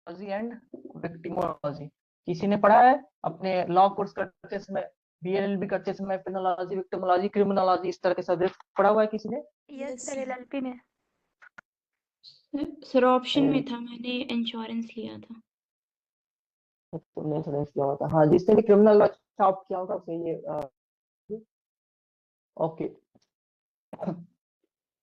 Criminology and victimology. किसी ने पढ़ा है अपने लॉ कोर्स करते समय, बीएलएलबी करते समय, पेनोलॉजी, विक्टिमोलॉजी, क्रिमिनोलॉजी, इस तरह के सब्जेक्ट पढ़ा हुआ है किसी ने? यस सर, एलएलपी में। सर ऑप्शन में था, मैंने इंश्योरेंस लिया था। तुमने इंश्योरेंस किया हुआ था? हाँ, जिसने भी क्रिमिनल लॉ ऑप्ट किया होगा उसे ये ओके।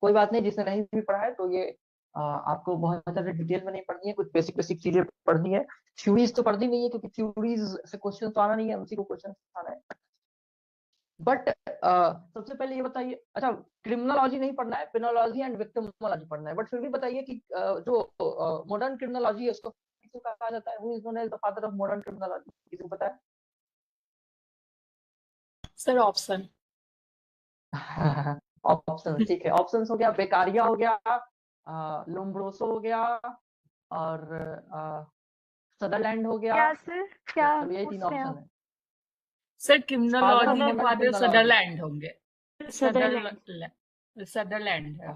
कोई बात नहीं, जिसने नहीं भी पढ़ा है तो ये आपको बहुत ज्यादा डिटेल में नहीं पढ़नी है, कुछ बेसिक बेसिक चीजें पढ़नी है। थ्योरीज तो पढ़नी नहीं है, क्योंकि थ्योरीज से क्वेश्चन तो आना नहीं है, उसी को क्वेश्चन आना है। बट सबसे पहले ये बताइए, अच्छा क्रिमिनोलॉजी नहीं पढ़ना है, पेनोलॉजी एंड विक्टिमोलॉजी पढ़ना है, बट फिर भी बताइए कि जो मॉडर्न क्रिमिनोलॉजी है उसको किसको कहा जाता है? Who is known as the father of modern criminology? किसी को पता है? Sir option. ऑप्शन, ठीक है। ऑप्शन हो गया, बेकारिया हो गया, लोम्ब्रोसो हो गया, और सदरलैंड हो गया। क्या सर, क्या तो यही तीन पूछ रहे हैं ऑप्शन आप? है। सर फादर क्रिमिनोलॉजी ऑफ के मॉडर्न फादर क्रिमिनोलॉजी, सदरलैंड होंगे। सदरलैंड। सदरलैंड है।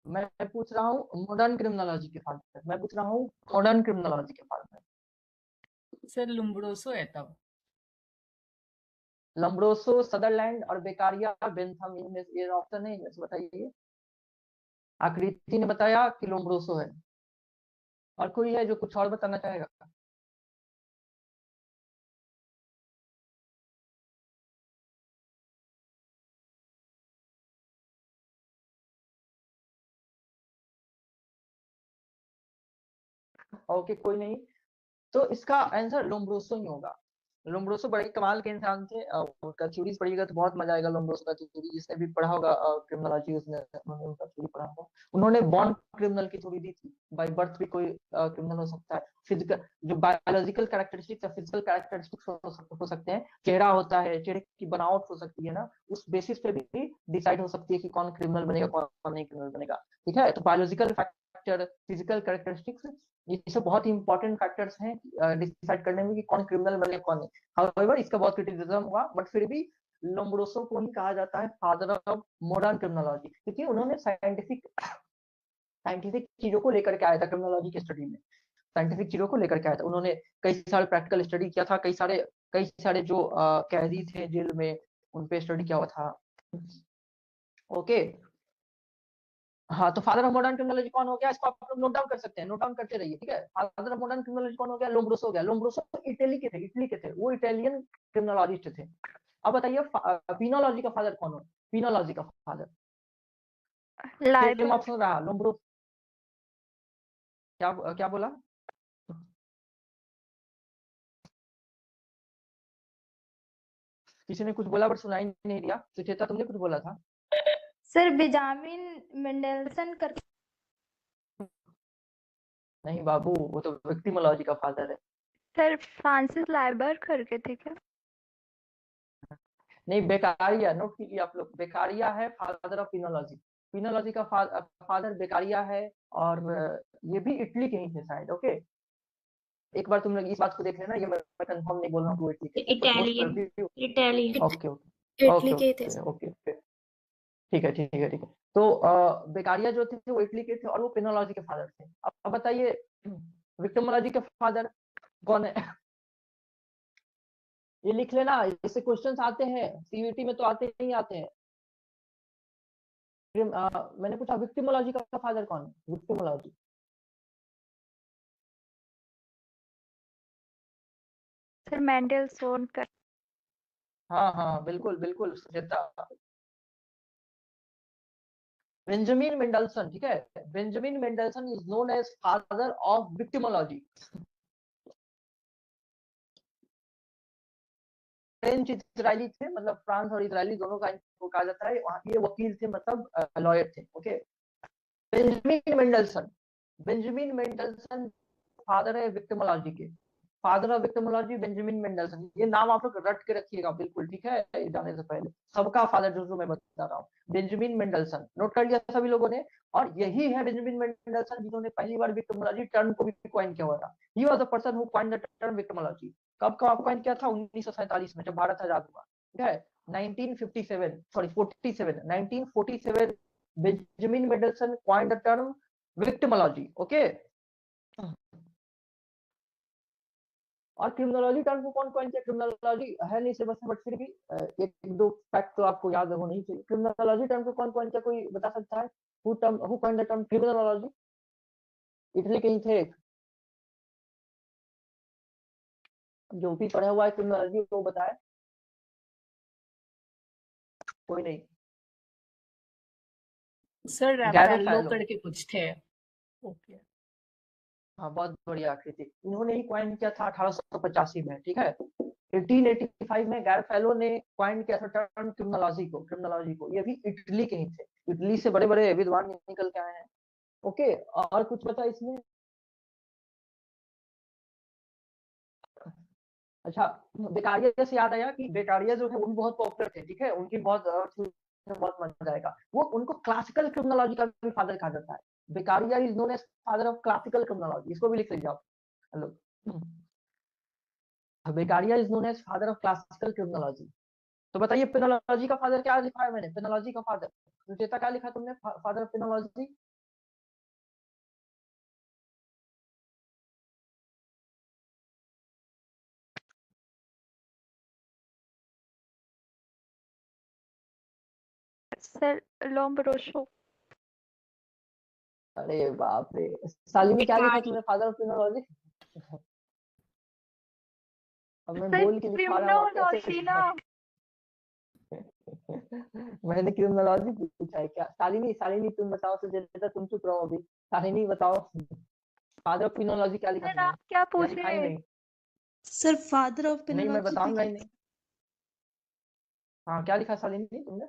मैं पूछ रहा हूँ मॉडर्न क्रिमिनोलॉजी के फादर, मैं पूछ रहा हूँ मॉडर्न क्रिमिनोलॉजी के फादर। सर लुम्ब्रोसो है तब। लम्ब्रोसो, सदरलैंड और बेकारिया, बेंथम, इनमें ये ऑप्शन है, इनमें से बताइए। आकृति ने बताया कि लोम्ब्रोसो है, और कोई है जो कुछ और बताना चाहेगा? ओके, कोई नहीं, तो इसका आंसर लोम्ब्रोसो ही होगा। लोम्ब्रोसो बड़े कमाल के इंसान थे, उनका थ्योरीज पढ़िएगा तो बहुत मजा आएगा। लोम्ब्रोसो का थ्योरी जिसने भी पढ़ा होगा क्रिमिनोलॉजी, उसने उन्होंने उनका थ्योरी पढ़ा होगा। उन्होंने बॉर्न क्रिमिनल की थ्योरी दी थी, बाय बर्थ भी कोई क्रिमिनल हो सकता है। फिजिकल जो बायोलॉजिकल कैरेक्टरिस्टिक्स या फिजिकल कैरेक्टरिस्टिक्स हो सकते हैं, चेहरा होता है, चेहरे की बनावट हो सकती है ना, उस बेसिस पे भी डिसाइड हो सकती है कि कौन क्रिमिनल बनेगा, कौन नहीं क्रिमिनल बनेगा। ठीक है, तो बायोलॉजिकल फैक्टर, फिजिकल कैरेक्टरिस्टिक्स, ये सब बहुत ही इंपॉर्टेंट फैक्टर्स हैं डिसाइड करने में कि कौन क्रिमिनल बने कौन नहीं। हाउएवर इसका बहुत क्रिटिसिज्म हुआ, बट फिर भी लोम्ब्रोसो को ही कहा जाता है फादर ऑफ मॉडर्न क्रिमिनोलॉजी, क्योंकि उन्होंने साइंटिफिक चीजों को लेकर के आया था क्रिमिनोलॉजी की स्टडी में। साइंटिफिक चीजों को लेकर के आया था, उन्होंने कई सारे प्रैक्टिकल स्टडी किया था, कई सारे जो कैदी थे जेल में, उन पे स्टडी किया हुआ था। ओके, हाँ, तो फादर ऑफ मॉडर्न क्रिमिनोलॉजी कौन हो गया, इसको आप लोग नोट डाउन कर सकते हैं, नोट डाउन करते रहिए। ठीक है, फादर ऑफ मॉडर्न क्रिमिनोलॉजी कौन हो गया? लोम्ब्रोसो हो गया। लोम्ब्रोसो इटली के थे, वो इटालियन क्रिमिनोलॉजिस्ट थे। अब बताइए पीनोलॉजी का फादर कौन हो? पीनोलॉजी का फादर सेम लाइबल। ऑप्शन रहा, लोम्ब्रोसो। क्या क्या बोला? किसी ने कुछ बोला बट सुनाई नहीं दिया। सुचेता, तुमने कुछ बोला था? सर बेंजामिन मेंडलसन कर। नहीं बाबू, वो तो विक्टिमोलॉजी का फादर है। सर फ्रांसिस लाइबर करके थे क्या? नहीं, बेकारिया, नोट कीजिए आप लोग, बेकारिया है फादर ऑफ पिनोलॉजी। पिनोलॉजी का फादर बेकारिया है, और ये भी इटली के ही थे शायद। ओके, एक बार तुम लोग इस बात को देख लेना, ये मैं कंफर्म नहीं बोल रहा हूँ कि वो इटली के थे, but most Italian. Probably. Italian. Okay okay Italy के थे। ओके ओके, ठीक है ठीक है ठीक है। तो बेकारिया जो थे वो इटली के थे, और वो पिनोलॉजी के फादर थे। अब बताइए विक्टिमोलॉजी के फादर कौन है? ये लिख लेना, इससे क्वेश्चंस आते हैं सीयूईटी में, तो आते ही आते हैं। मैंने पूछा विक्टिमोलॉजी का फादर कौन है? विक्टिमोलॉजी, सर मेंडलसोन कर। हाँ हाँ, बिल्कुल बिल्कुल सुचेता, बेंजामिन मेंडलसन। ठीक है, Benjamin Mendelsohn is known as father of victimology. French Israeli थे, मतलब फ्रांस और इजरायली दोनों का इनको कहा जाता है। वहाँ ये वकील थे, मतलब लॉयर थे। Okay, Benjamin Mandelson, Benjamin Mandelson father है विक्टिमोलॉजी के। Father of victimology Benjamin Mandelson, ये नाम आप लोग रट के रखिएगा बिल्कुल, ठीक है, जाने से पहले। सबका फादर जो मैं बता रहा हूँ, बेंजामिन मेंडलसन, नोट कर लिया सभी लोगों ने। और यही है बेंजामिन मेंडलसन जिन्होंने पहली बार विक्टिमोलॉजी टर्म को भी कॉइन किया हुआ था। He was the person who coined the term victimology. कब कॉइन किया था? 1947 में, जब भारत आजाद हुआ। ठीक है, 1957 sorry 47 1947 Benjamin Mendelsohn coined the term victimology. Okay, और क्रिमिनोलॉजी टर्म को कौन कौन किया? क्रिमिनोलॉजी है नहीं सिलेबस में, बट फिर भी एक दो फैक्ट तो आपको याद होना ही चाहिए। क्रिमिनोलॉजी टर्म को कौन कौन किया, कोई बता सकता है? Who coined the term criminology? Italy के ही थे एक, जो भी पढ़ा हुआ है क्रिमिनोलॉजी वो बताए। कोई नहीं। सर गैरो रैफेलो फैलो। करके कुछ थे। ओके। हाँ बहुत बढ़िया आकृति, इन्होंने ही क्वाइन किया था 1885 में, ठीक है। 1885 में गैरो फैलो ने क्वाइन किया था टर्म क्रिमिनोलॉजी को। ये भी इटली के ही थे, इटली से बड़े बड़े विद्वान निकल के आए हैं। ओके, और कुछ बता इसमें? अच्छा, बेकारिया से याद आया कि बेकारिया जो है वो भी बहुत पॉपुलर थे, ठीक है। उनकी बहुत मजा आएगा। वो उनको क्लासिकल क्रिमिनोलॉजी का भी फादर कहा जाता है। Beccaria is known as father of classical criminology, इसको भी लिख लीजिए आप। Hello, Beccaria is known as father of classical criminology. तो बताइए पेनोलॉजी का फादर क्या लिखा है मैंने? पेनोलॉजी का फादर सुचेता क्या लिखा तुमने father of penology? Sir Lombroso. अरे बाप रे, शालिनी क्या लिखा तुमने फादर ऑफ पेनोलॉजी? अब मैं सर बोल के लिखवा रहा हूँ, आप कैसे क्रिमिनोलॉजी ना। मैंने क्रिमिनोलॉजी पूछा है क्या? शालिनी तुम बताओ, सुचेता तुम चुप रहो अभी। शालिनी बताओ, फादर ऑफ क्रिमिनोलॉजी क्या लिखा सर तुमने? आप क्या या लिखा ही पूछे? नहीं? सर फादर ऑफ नहीं, मैं पेनोलॉजी बताऊंगा ही नहीं। हाँ, क्या लिखा शालिनी तुमने?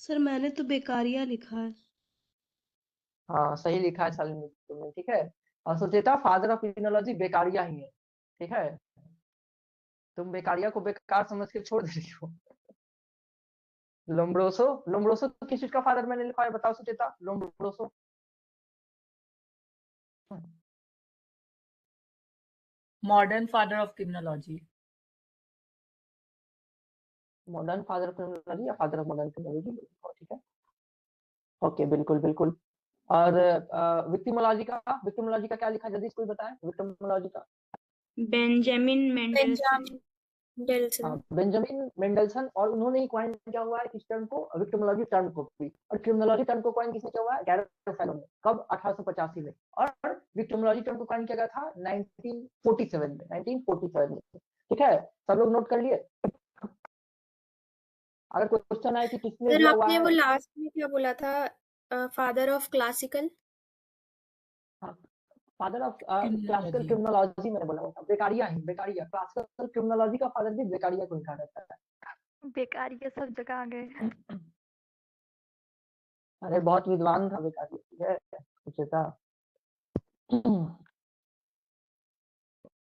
सर मैंने तो बेकारिया लिखा है। हाँ सही लिखा है शालिनी तुमने, ठीक है। और सुचेता फादर ऑफ क्रिमिनोलॉजी बेकारिया ही है, ठीक है। तुम बेकारिया को बेकार समझ के छोड़ दे रही हो। लोम्ब्रोसो तो किस चीज का फादर मैंने लिखा है बताओ Sucheta? Lombroso modern father of criminology. Modern father of criminology या फादर ऑफ मॉडर्न क्रिमिनोलॉजी, ठीक है। ओके, बिल्कुल बिल्कुल। और विक्टिमोलॉजी का क्या लिखा है? जल्दी कोई बताए विक्टिमोलॉजी का। Benjamin Mandelson. हाँ, बेंजामिन मेंडलसन, और उन्होंने ही क्वाइन किया हुआ है इस टर्म को, विक्टिमोलॉजी टर्म को भी। और क्रिमिनोलॉजी टर्म को क्वाइन किसने किया हुआ है? गैरो फैलो ने। कब? 1885 में। और विक्टिमोलॉजी टर्म को क्वाइन किया गया था 1947 में। ठीक है, सब लोग नोट कर लिए? अगर कोई क्वेश्चन आए कि किसने सर दिया हुआ आपने वो है, लास्ट में क्या बोला था, father of classical? Father of classical criminology. Criminology मैंने बोला था, बेकारिया क्लासिकल क्रिमिनोलॉजी का फादर भी बेकारिया को ही कहा जाता है। बेकार ये सब जगह आ गए। अरे बहुत विद्वान था बेकारिया, ठीक है, पूछे था।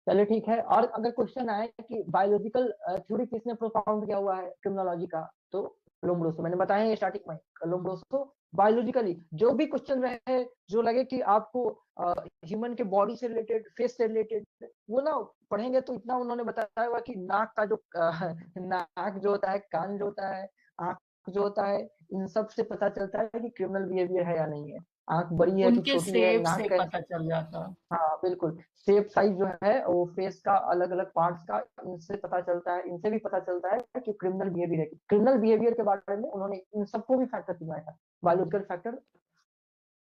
चलिए ठीक है। और अगर क्वेश्चन आए कि बायोलॉजिकल थ्योरी किसने प्रोफाउंड किया हुआ है क्रिमिनोलॉजी का, तो लोम्ब्रोसो। मैंने बताया स्टार्टिंग में, लोम्ब्रोसो बायोलॉजिकली जो भी क्वेश्चन रहे जो लगे कि आपको ह्यूमन के बॉडी से रिलेटेड, फेस से रिलेटेड, वो ना पढ़ेंगे तो इतना उन्होंने बताया हुआ कि नाक का जो नाक जो होता है, कान जो होता है, आंख जो होता है, इन सब से पता चलता है कि क्रिमिनल बिहेवियर है या नहीं है। आंख बड़ी है कि उनके छोटी है, सेप नाक से कैसे, पता चल जाता। हाँ बिल्कुल, शेप साइज जो है वो फेस का अलग अलग पार्ट्स का, इनसे पता चलता है, इनसे भी पता चलता है कि क्रिमिनल बिहेवियर है। क्रिमिनल बिहेवियर के बारे में उन्होंने इन सबको भी फैक्टर दिखाया था, बायोलॉजिकल फैक्टर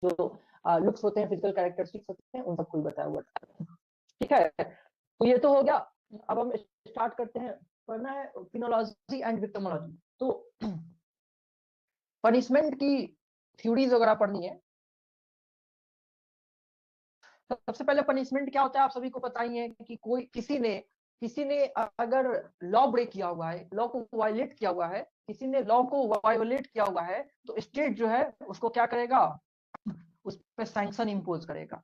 जो लुक्स होते हैं, फिजिकल कैरेक्टरिस्टिक्स होते हैं, उन सबको भी बताया हुआ था। ठीक है, तो ये तो हो गया। अब हम स्टार्ट करते हैं, पढ़ना है क्रिमिनोलॉजी एंड विक्टिमोलॉजी। तो पनिशमेंट की थ्योरीज वगैरह पढ़नी है। सबसे पहले पनिशमेंट क्या होता है आप सभी को पता ही है कि कोई किसी ने अगर लॉ ब्रेक किया हुआ है, लॉ को वायलेट किया हुआ है, किसी ने लॉ को वायोलेट किया हुआ है, तो स्टेट जो है उसको क्या करेगा? उस पर सैंक्शन इंपोज करेगा।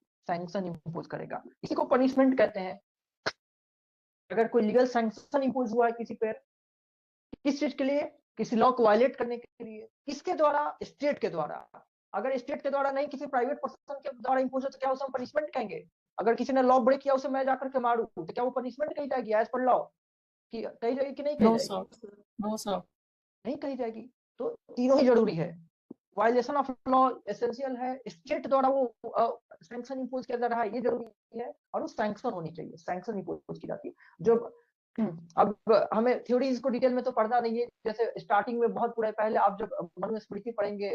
इसी को पनिशमेंट कहते हैं। अगर कोई लीगल सैंक्शन इंपोज हुआ है किसी पर, किस चीज के लिए? किसी लॉ को वायलेट करने के लिए। किसके द्वारा? स्टेट के द्वारा। अगर स्टेट के द्वारा नहीं, किसी प्राइवेट पर्सन के द्वारा इंपोज हो, तो क्या उसे हम पनिशमेंट कहेंगे? अगर किसी ने लॉ ब्रेक किया, उसे मैं जाकर के मारूं, तो क्या वो पनिशमेंट कही जाएगी एज पर लॉ? कि कही जाएगी कि नहीं कही नो जाएगी? Sir, no sir. नहीं कही जाएगी। तो तीनों ही जरूरी है। वायलेशन ऑफ लॉ एसेंशियल है, स्टेट द्वारा वो सैंक्शन इंपोज किया जा रहा है, ये जरूरी है, और वो सैंक्शन होनी चाहिए, सैंक्शन इंपोज की जाती है। जो अब हमें थ्योरीज को डिटेल में तो पढ़ना नहीं है, जैसे स्टार्टिंग में बहुत पूरा पहले आप जब मनुस्मृति पढ़ेंगे,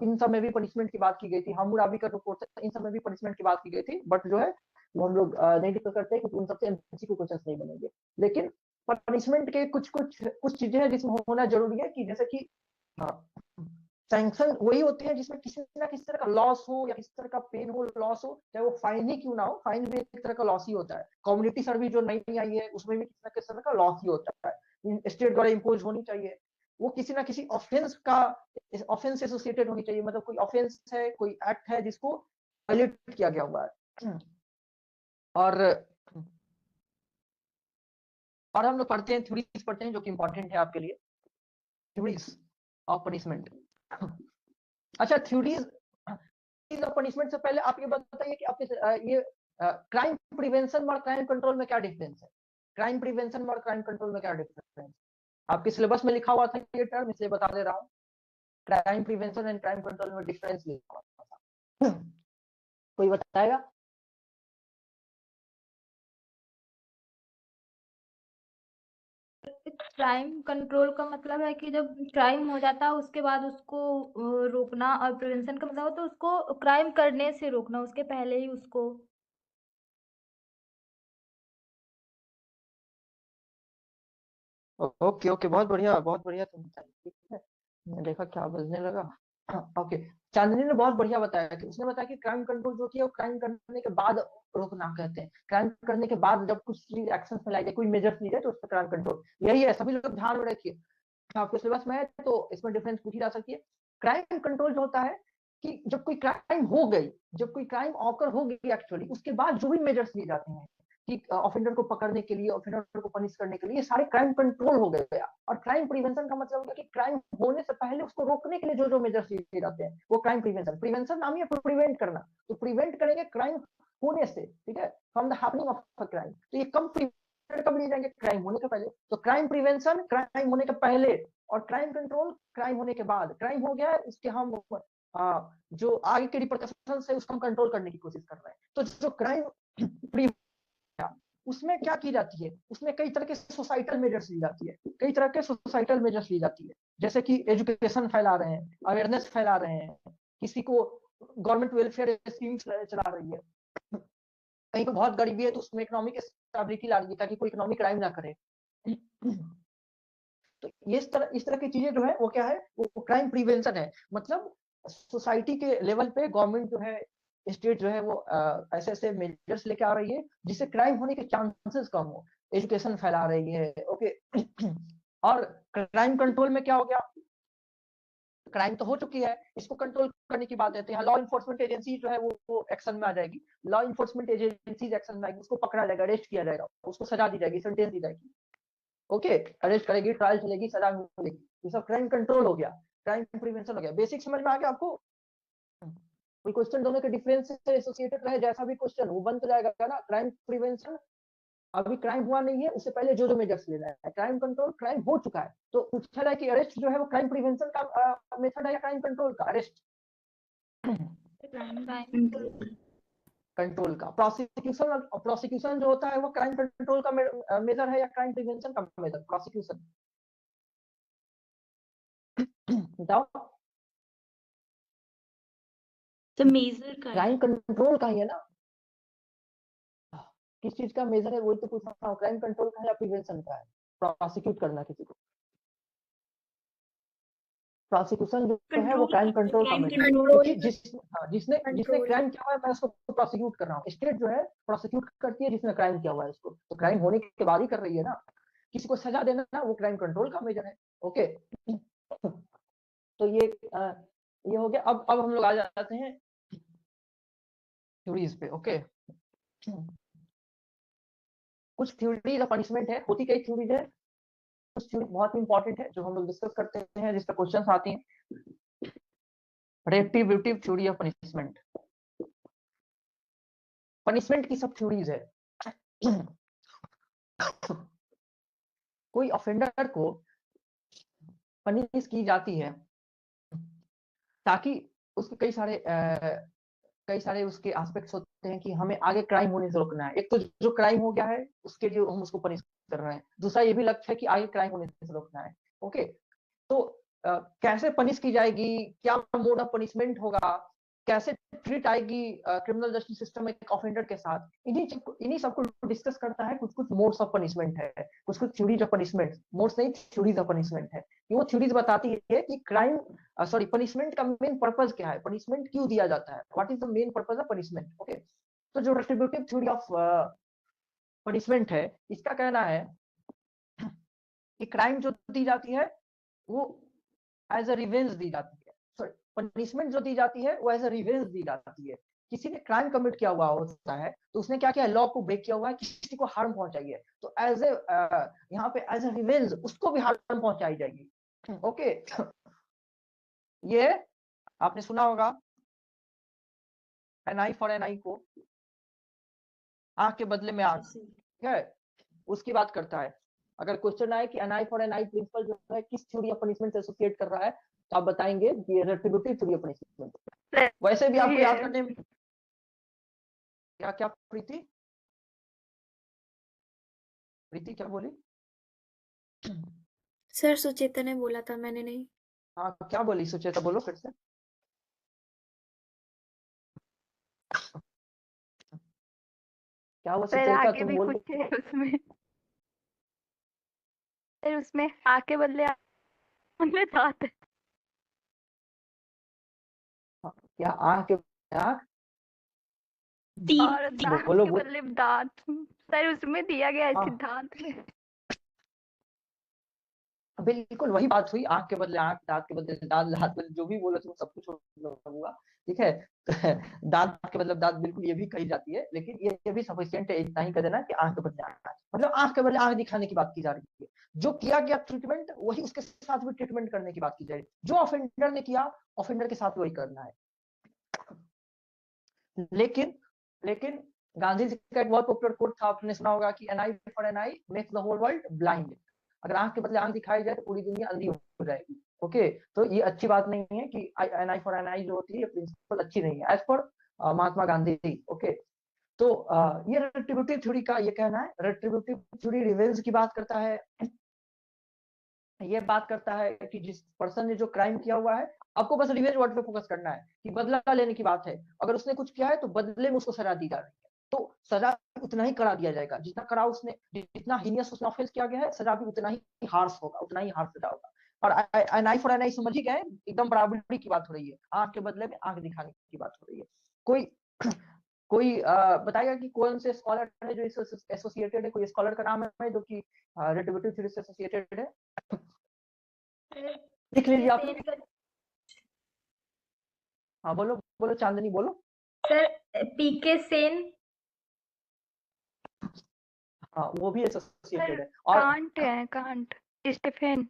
इन सब में भी पनिशमेंट की बात की गई थी, हम्मुराबी का रिपोर्ट है, इन सब में भी पनिशमेंट की बात की गई थी, बट जो है वो हम लोग नहीं डिस्कस करते हैं क्योंकि उन सबसे एमसीक्यू क्वेश्चंस नहीं बनेंगे। लेकिन पनिशमेंट के कुछ चीजें हैं जिसमें होना जरूरी है, कि जैसे कि सैंक्शन वही होते हैं जिसमें किसी ना किसी तरह का लॉस हो या किसी तरह का पेन हो, लॉस हो, चाहे वो फाइन ही क्यों ना हो, फाइन भी एक तरह का लॉस ही होता है। कम्युनिटी सर्विस जो नई आई है उसमें भी किसी ना किसी तरह का लॉस ही होता है, स्टेट द्वारा इम्पोज होनी चाहिए, वो किसी ना किसी ऑफेंस से एसोसिएटेड होनी चाहिए, मतलब कोई ऑफेंस है, कोई एक्ट है जिसको वायलेट किया गया हुआ है। और हम लोग पढ़ते हैं, थ्योरीज पढ़ते हैं जो कि इंपॉर्टेंट है आपके लिए, थ्योरीज ऑफ पनिशमेंट। अच्छा, थ्योरीज ऑफ पनिशमेंट से पहले आप ये बताइए कि आपके ये क्राइम प्रिवेंशन और क्राइम कंट्रोल में क्या डिफरेंस है? क्राइम प्रिवेंशन और क्राइम कंट्रोल में क्या डिफरेंस है? आपके सिलेबस में लिखा हुआ था ये टर्म, इसलिए बता दे रहा हूँ, crime prevention and crime control में डिफरेंस लिखा हुआ था। कोई बताएगा? क्राइम कंट्रोल का मतलब है कि जब क्राइम हो जाता है उसके बाद उसको रोकना, और प्रिवेंशन का मतलब हो तो उसको क्राइम करने से रोकना, उसके पहले ही उसको। ओके ओके, बहुत बढ़िया बहुत बढ़िया, तुम ठीक है, मैं देखा क्या बजने लगा। ओके, चांदनी ने बहुत बढ़िया बताया कि उसने बताया कि क्राइम कंट्रोल जो कि है वो क्राइम करने के बाद रोकना कहते हैं, क्राइम करने के बाद जब कुछ चीज एक्शन में लाई जाए, कोई मेजर्स ली जाए, तो उस पर क्राइम कंट्रोल, यही है, सभी लोग ध्यान में रखिए, आपके सिलेबस में है तो इसमें डिफरेंस पूछी जा सकती है। क्राइम कंट्रोल जो होता है कि जब कोई क्राइम हो गई, जब कोई क्राइम ऑकर हो गई एक्चुअली, उसके बाद जो भी मेजर्स लिए जाते हैं कि ऑफेंडर को पकड़ने के लिए, ऑफेंडर को पनिश करने के लिए, सारे क्राइम कंट्रोल हो गया। और क्राइम प्रिवेंशन का मतलब होगा कि क्राइम होने से पहले उसको रोकने के लिए जो जो मेजर्स लिए जाते हैं वो क्राइम प्रिवेंशन। प्रिवेंशन नाम ही है प्रिवेंट करना, तो प्रिवेंट करेंगे क्राइम होने से, ठीक है, from the happening of a crime. तो ये कब लिए जाएंगे? क्राइम होने के पहले। तो क्राइम प्रिवेंशन क्राइम होने के पहले, और क्राइम कंट्रोल क्राइम होने के बाद। क्राइम हो गया है, उसके हम जो आगे के रिपरकशन है उसको हम कंट्रोल करने की कोशिश कर रहे हैं। तो जो क्राइम उसमें क्या की जाती है, उसमें कई तरह के सोसाइटल मेजर्स ली जाती है, कई तरह के सोसाइटल मेजर्स ली जाती है, जैसे कि एजुकेशन फैला रहे हैं, अवेयरनेस फैला रहे हैं, किसी को गवर्नमेंट वेलफेयर स्कीम चला रही है, कहीं को बहुत गरीबी है तो उसमें इकोनॉमिक स्टेबिलिटी ला रही है ताकि कोई इकोनॉमिक क्राइम ना करे। तो ये इस तरह की चीजें जो है वो क्या है, वो क्राइम प्रिवेंशन है। मतलब सोसाइटी के लेवल पे गवर्नमेंट जो है, स्टेट जो है वो ऐसे ऐसे मेजर्स लेके आ रही है जिससे क्राइम होने के चांसेस कम हो, एजुकेशन फैला रही है। ओके, और क्राइम कंट्रोल में क्या हो गया, क्राइम तो हो चुकी है, इसको कंट्रोल करने की बात है, तो यहाँ लॉ इन्फोर्समेंट एजेंसी जो है वो एक्शन में आ जाएगी, लॉ इन्फोर्समेंट एजेंसी एक्शन में आएगी, उसको पकड़ा जाएगा, अरेस्ट किया जाएगा, उसको सजा दी जाएगी, सेंटेंस दी जाएगी। ओके, अरेस्ट करेगी, ट्रायल चलेगी, सजा मिलेगी, ये सब क्राइम कंट्रोल हो गया, क्राइम प्रिवेंशन हो गया। बेसिक समझ में आ गया आपको? कोई क्वेश्चन दोनों के डिफरेंस से एसोसिएटेड रहे, जैसा भी क्वेश्चन वो बन तो जाएगा ना। क्राइम प्रिवेंशन, अभी क्राइम हुआ नहीं है, उससे पहले जो जो मेजर्स लेना है। क्राइम कंट्रोल, क्राइम हो चुका है तो पूछा जाए कि अरेस्ट जो है वो क्राइम प्रिवेंशन का मेथड है या क्राइम कंट्रोल का? अरेस्ट कंट्रोल का। प्रोसिक्यूशन जो होता है वो क्राइम कंट्रोल का मेजर है या क्राइम प्रिवेंशन का मेजर? प्रोसिक्यूशन बताओ। तो मेजर का क्राइम कंट्रोल का ही है ना, किस चीज का मेजर है वही तो पूछ रहा हूँ, क्राइम कंट्रोल का है या प्रिवेंशन का है? प्रोसिक्यूट करना किसी को, प्रोसिक्यूशन जो है वो क्राइम कंट्रोल का मेजर है, क्योंकि जिसने क्राइम किया हुआ है मैं उसको प्रोसिक्यूट कर रहा हूँ। स्टेट जो है प्रोसिक्यूट करती है जिसने क्राइम किया हुआ है उसको, तो क्राइम होने के बाद ही कर रही है ना, किसी को सजा देना ना वो क्राइम कंट्रोल का मेजर है। ओके, तो ये हो गया। अब हम लोग आ जाते हैं थ्योरीज पे। ओके, कुछ थ्योरीज ऑफ पनिशमेंट है, होती कई थ्योरीज है, कुछ थ्योरी बहुत इंपॉर्टेंट है जो हम लोग डिस्कस करते हैं, जिस पर क्वेश्चंस आती हैं। Retributive theory of punishment, punishment की सब थ्योरीज है। कोई ऑफेंडर को पनिश की जाती है ताकि उसके कई सारे उसके एस्पेक्ट्स होते हैं कि हमें आगे क्राइम होने से रोकना है। एक तो जो क्राइम हो गया है उसके लिए हम उसको पनिश कर रहे हैं, दूसरा ये भी लक्ष्य है कि आगे क्राइम होने से रोकना है। ओके, तो कैसे पनिश की जाएगी, क्या मोड ऑफ पनिशमेंट होगा, कैसे ट्रीट आएगी क्रिमिनल जस्टिस सिस्टम में एक ऑफेंडर के साथ, इन्हीं सबको डिस्कस करता है। कुछ कुछ मोड्स ऑफ पनिशमेंट है, कुछ कुछ थ्योरीज ऑफ पनिशमेंट, मोड्स नहीं थ्योरीज ऑफ पनिशमेंट है। वो थ्योरीज बताती है कि पनिशमेंट का मेन पर्पस क्या है, पनिशमेंट क्यों दिया जाता है, what is the main purpose of punishment. Okay, तो जो रेट्रिब्यूटिव थ्योरी ऑफ पनिशमेंट है, इसका कहना है कि क्राइम जो दी जाती है वो एज अ रिवेंज दी जाती है, सॉरी पनिशमेंट जो दी जाती है वो एज अ रिवेंज दी जाती है। किसी ने क्राइम कमिट किया हुआ होता है तो उसने क्या किया, लॉ को ब्रेक किया हुआ है, किसी को हार्म पहुंचाई है, तो एज ए यहाँ पे एज अ रिवेंज उसको भी हार्म पहुंचाई जाएगी। ओके, ये आपने सुना होगा एन आई फॉर एन आई को, आंख के बदले में आंख, ठीक है, उसकी बात करता है। अगर क्वेश्चन आए कि an eye for an eye principle जो है किस थ्योरी ऑफ पनिशमेंट से एसोसिएट कर रहा है, तो आप बताएंगे कि रेट्रिब्यूटिव थ्योरी ऑफ पनिशमेंट। वैसे भी आपको याद करने में क्या क्या प्रीति प्रीति क्या बोली? सर सुचेता ने बोला था, मैंने नहीं। हाँ, क्या बोली सुचेता, बोलो फिर से। क्या हुआ सर सुचेता, आगे तुम भी बोल कुछ है उसमें। सर उसमें आ के बदले उनमें दांत है। क्या आंख के आंख, और दांत बोलो के बोलो। बदले दांत, सर उसमें दिया गया है हाँ सिद्धांत में। बिल्कुल वही बात हुई, आंख के बदले आंख, दांत के बदले दांत, दांत बदले जो भी बोलो तुम सब कुछ होगा, ठीक है। दांत के मतलब दांत, बिल्कुल ये भी कही जाती है, लेकिन ये भी सफिशिएंट है, इतना ही कर देना कि आंख के बदले आंख, मतलब आंख के बदले आंख दिखाने की बात की जा रही है। जो किया गया ट्रीटमेंट वही उसके साथ भी ट्रीटमेंट करने की बात की जा रही है, जो ऑफेंडर ने किया ऑफेंडर के साथ वही करना है। लेकिन लेकिन गांधी जी का एक बहुत पॉपुलर कोट था, आपने सुना होगा कि an eye for an eye makes the whole world blind. अगर आंख के बदले आंख दिखाई जाए तो पूरी दुनिया अंधी हो जाएगी। ओके, तो ये अच्छी बात नहीं है कि एन आई फॉर एन आई जो होती है ये प्रिंसिपल अच्छी नहीं है as per Mahatma Gandhi. Okay, तो ये रेट्रिब्यूटिव थ्योरी का ये कहना है, रेट्रिब्यूटिव थ्योरी रिवेंज की बात करता है। ये बात करता है कि जिस पर्सन ने जो क्राइम किया हुआ है, आपको बस रिवेंज वर्ड पे फोकस करना है कि बदला लेने की बात है। अगर उसने कुछ किया है तो बदले में उसको सजा दी जा रही है, तो सजा उतना ही कड़ा दिया जाएगा, जितना कड़ा उसने, जितना हीनियस उसने ऑफेंस किया गया है, सजा भी उतना ही हार्श होगा, उतना ही हार्श सजा होगा। और एन आई फॉर एन आई समझ ही गए, एकदम बराबरी की बात हो रही है, आंख के बदले में आंख दिखाने की बात हो रही है। कोई कोई बताएगा कि कौन से स्कॉलर है जो इससे एसोसिएटेड है, कोई स्कॉलर का नाम है जो कि रेट्रिब्यूटिव थ्योरी से एसोसिएटेड है? लिख लीजिए आप। हाँ बोलो बोलो चांदनी बोलो। सर पीके सेन। हाँ वो भी सर एसोसिएटेड है। और कांट है, कांट, स्टीफेन।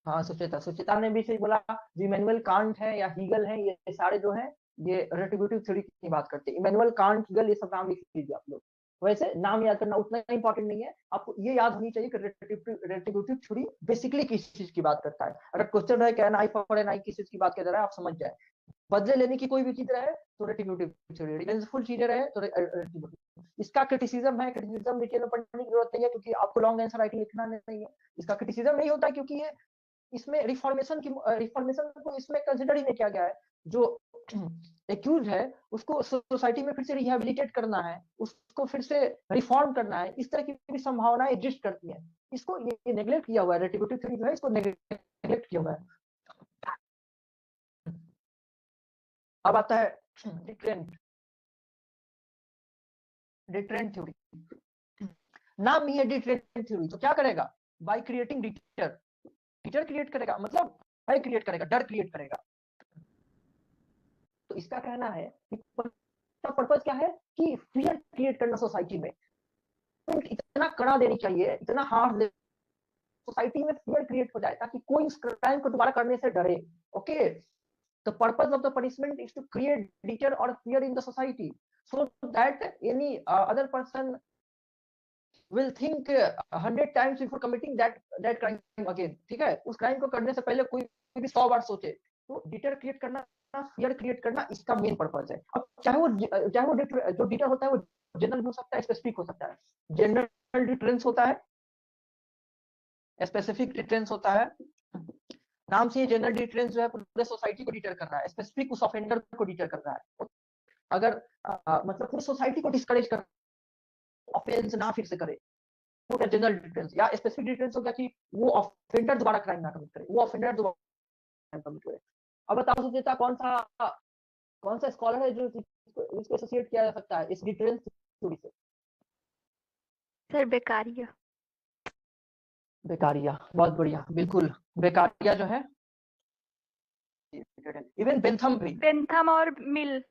हाँ सुचेता ने भी सही बोला, जो इमैनुअल कांट है या हीगल है, ये सारे जो है ये रेट्रिब्यूटिव थ्योरी की बात करते हैं। इमैनुअल कांट, हीगल, ये सब नाम लिख लीजिए आप लोग। वैसे नाम याद करना उतना इंपॉर्टेंट नहीं है, आपको ये याद होनी चाहिए कि रेट्रिब्यूटिव थ्योरी बेसिकली किस चीज की बात करता है। अगर क्वेश्चन है कि एन आई फॉर एन आई किस चीज की बात कर रहा है, आप समझ जाए। बदले लेने की कोई भी चीज रहे तो रेट्रिब्यूटिव थ्योरी, रिवेंजफुल चीजें रहे तो रेट्रिब्यूटिव। इसका क्रिटिसिज्म है, क्रिटिसिज्म डिटेल में पढ़ने की जरूरत नहीं है क्योंकि आपको लॉन्ग आंसर राइटिंग लिखना नहीं है। इसका क्रिटिसिज्म नहीं होता क्योंकि ये इसमें रिफॉर्मेशन को इसमें कंसिडर ही नहीं किया गया है। जो एक्यूज है उसको सोसाइटी में फिर से रिहेबिलिटेट करना है, उसको फिर से रिफॉर्म करना है, इस तरह की भी संभावनाएं एग्जिस्ट करती हैं। इसको ये नेग्लेक्ट किया हुआ है, रेट्रिब्यूटिव थ्योरी जो है इसको नेग्लेक्ट किया हुआ है। अब आता है डिटरेंट थ्योरी। नाम ही है डिटरेंट थ्योरी, तो क्या करेगा, बाय क्रिएटिंग डिटर क्रिएट करेगा, मतलब भय क्रिएट करेगा, डर क्रिएट करेगा। तो इसका कहना है कि पर्पस क्या है कि फियर क्रिएट करना सोसाइटी में, इतना कड़ा देनी चाहिए, इतना हार्ड सोसाइटी में फियर क्रिएट हो जाए ताकि कोई उस क्राइम को दोबारा करने से डरे। Okay, the purpose of the punishment is to create deter or fear in the society so that any other person will think 100 times before committing that crime again, ठीक है? उस क्राइम को करने से पहले कोई भी 100 बार सोचे। तो डिटर क्रिएट करना, फियर क्रिएट करना इसका मेन पर्पस है। अब चाहे वो जो डिटर होता है वो जनरल हो सकता है, स्पेसिफिक हो सकता है। जनरल डिटरेंस होता है, स्पेसिफिक डिटरेंस होता है। नाम से जनरल डिटरेंस जो है पूरे सोसाइटी को डिटर कर रहा है, स्पेसिफिक उस ऑफेंडर को डिटर कर रहा है। अगर मतलब पूरी सोसाइटी को डिस्करेज कर, ऑफेंस ना फिर से करे, वो जनरल डिफरेंस। या स्पेसिफिक डिफरेंस हो गया कि वो ऑफेंडर दोबारा क्राइम ना कमिट करे, वो ऑफेंडर दोबारा क्राइम कमिट करे। अब बताओ सुचेता, कौन सा स्कॉलर है जो इसको एसोसिएट किया जा सकता है इस डिफरेंस थ्योरी से? सर बेकारिया। बेकारिया, बहुत बढ़िया, बिल्कुल। बेकारिया जो है, इवन बेंथम भी, बेंथम और मिल।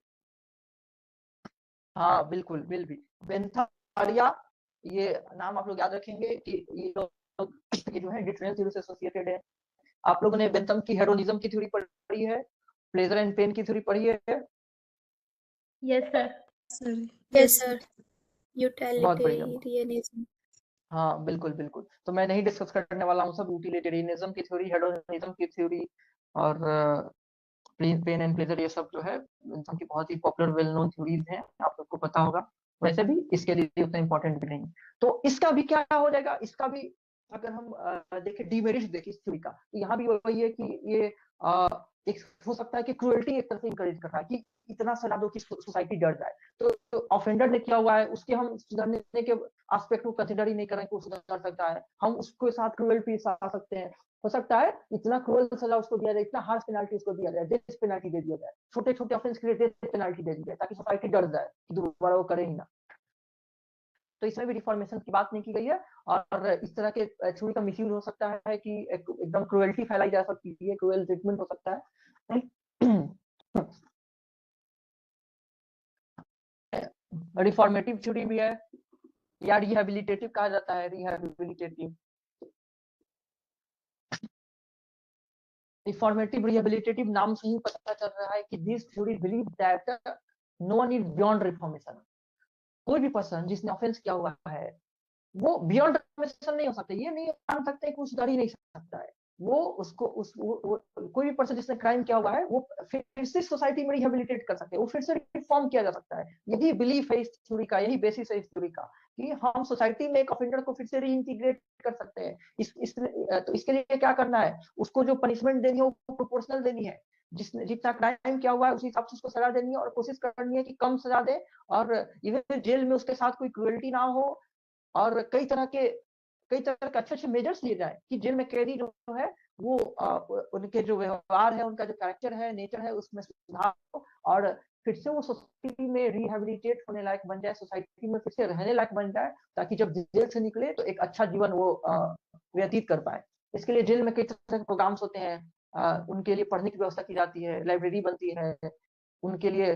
हाँ बिल्कुल, मिल भी। बेंथारिया, ये नाम आप लोग याद रखेंगे कि ये लोग जो है डिफरेंस थ्योरी से एसोसिएटेड है। आप लोगों ने बेंथम की हेडोनिज्म की थ्योरी पढ़ी है, प्लेजर एंड पेन की थ्योरी पढ़ी है? Yes sir. Sir yes sir. बहुत बढ़िया। यूटिलिटेरियनिज्म। हाँ बिल्कुल बिल्कुल। तो मैं नहीं डिस्कस करने वाला हूँ सब यूटिलिटेरियनिज्म की थ्योरी, हेडोनिज्म की थ्योरी और पेन एंड प्लेजर, ये सब जो है बेंथम की बहुत ही पॉपुलर वेल नोन थ्योरीज हैं, आप सबको पता होगा। वैसे भी इसके लिए उतना इंपॉर्टेंट भी नहीं। तो इसका भी क्या हो जाएगा, इसका भी अगर हम देखें डिमेरिट देखें इस थ्योरी का, तो यहाँ भी वही है कि ये एक हो सकता है कि क्रूएल्टी एक तरह से इंकरेज कर रहा है कि इतना सजा दो कि सोसाइटी डर जाए। तो ऑफेंडर ने किया हुआ है, उसके हम सुधरने के एस्पेक्ट को कंसिडर ही नहीं करें कि वो सुधर सकता है, हम उसके साथ क्रूएल्टी आ सकते हैं। हो सकता है इतना क्रूअल सजा उसको दिया जाए, इतना हार्श पेनल्टी उसको दिया जाए, डेथ पेनल्टी दे दिया जाए, छोटे छोटे ऑफेंस के लिए डेथ पेनल्टी दे दी जाए, ताकि सोसाइटी डर जाए कि दोबारा वो करे ही ना। तो इसमें भी रिफॉर्मेशन की बात नहीं की गई है। और इस तरह के थ्योरी का मिसयूज हो सकता है कि एकदम क्रूएल्टी फैलाई जा सकती है, क्रूएल ट्रीटमेंट हो सकता है। रिफॉर्मेटिव थ्योरी भी है, या रिहेबिलिटेटिव कहा जाता है, रिहेबिलिटेटिव। रिफॉर्मेटिव रिहेबिलिटेटिव नाम से ही पता चल रहा है कि this theory believe that no one is beyond reformation. कोई भी पर्सन जिसने ऑफेंस किया हुआ है वो बियॉन्ड रिफॉर्मेशन नहीं हो सकता, ये नहीं मान सकते कि वो सुधर ही नहीं सकता है। वो उसको कोई भी पर्सन जिसने क्राइम किया हुआ है वो फिर से सोसाइटी में रिहेबिलिटेट कर सकते हैं, वो फिर से रिफॉर्म किया जा सकता है। यही बिलीफ है इस थ्योरी का, यही बेसिस है इस थ्योरी का कि हम सोसाइटी में एक ऑफेंडर को फिर से रीइंटीग्रेट कर सकते हैं। तो इसके लिए क्या करना है, उसको जो पनिशमेंट देनी है वो प्रोपोर्शनल देनी है। जिसने जितना क्राइम किया हुआ है उसी हिसाब से उसको सजा देनी है, और कोशिश करनी है कि कम सजा दे, और इवन जेल में उसके साथ कोई क्रूएल्टी ना हो। और कई तरह के अच्छे अच्छे मेजर्स लिए जाए कि जेल में कैदी जो है वो उनके जो व्यवहार है, उनका जो कैरेक्टर है, नेचर है, उसमें सुधार हो, और फिर से वो सोसाइटी में रिहेबिलिटेट होने लायक बन जाए, सोसाइटी में फिर से रहने लायक बन जाए, ताकि जब जेल से निकले तो एक अच्छा जीवन वो व्यतीत कर पाए। इसके लिए जेल में कई तरह के प्रोग्राम्स होते हैं, उनके लिए पढ़ने की व्यवस्था की जाती है, लाइब्रेरी बनती है, उनके लिए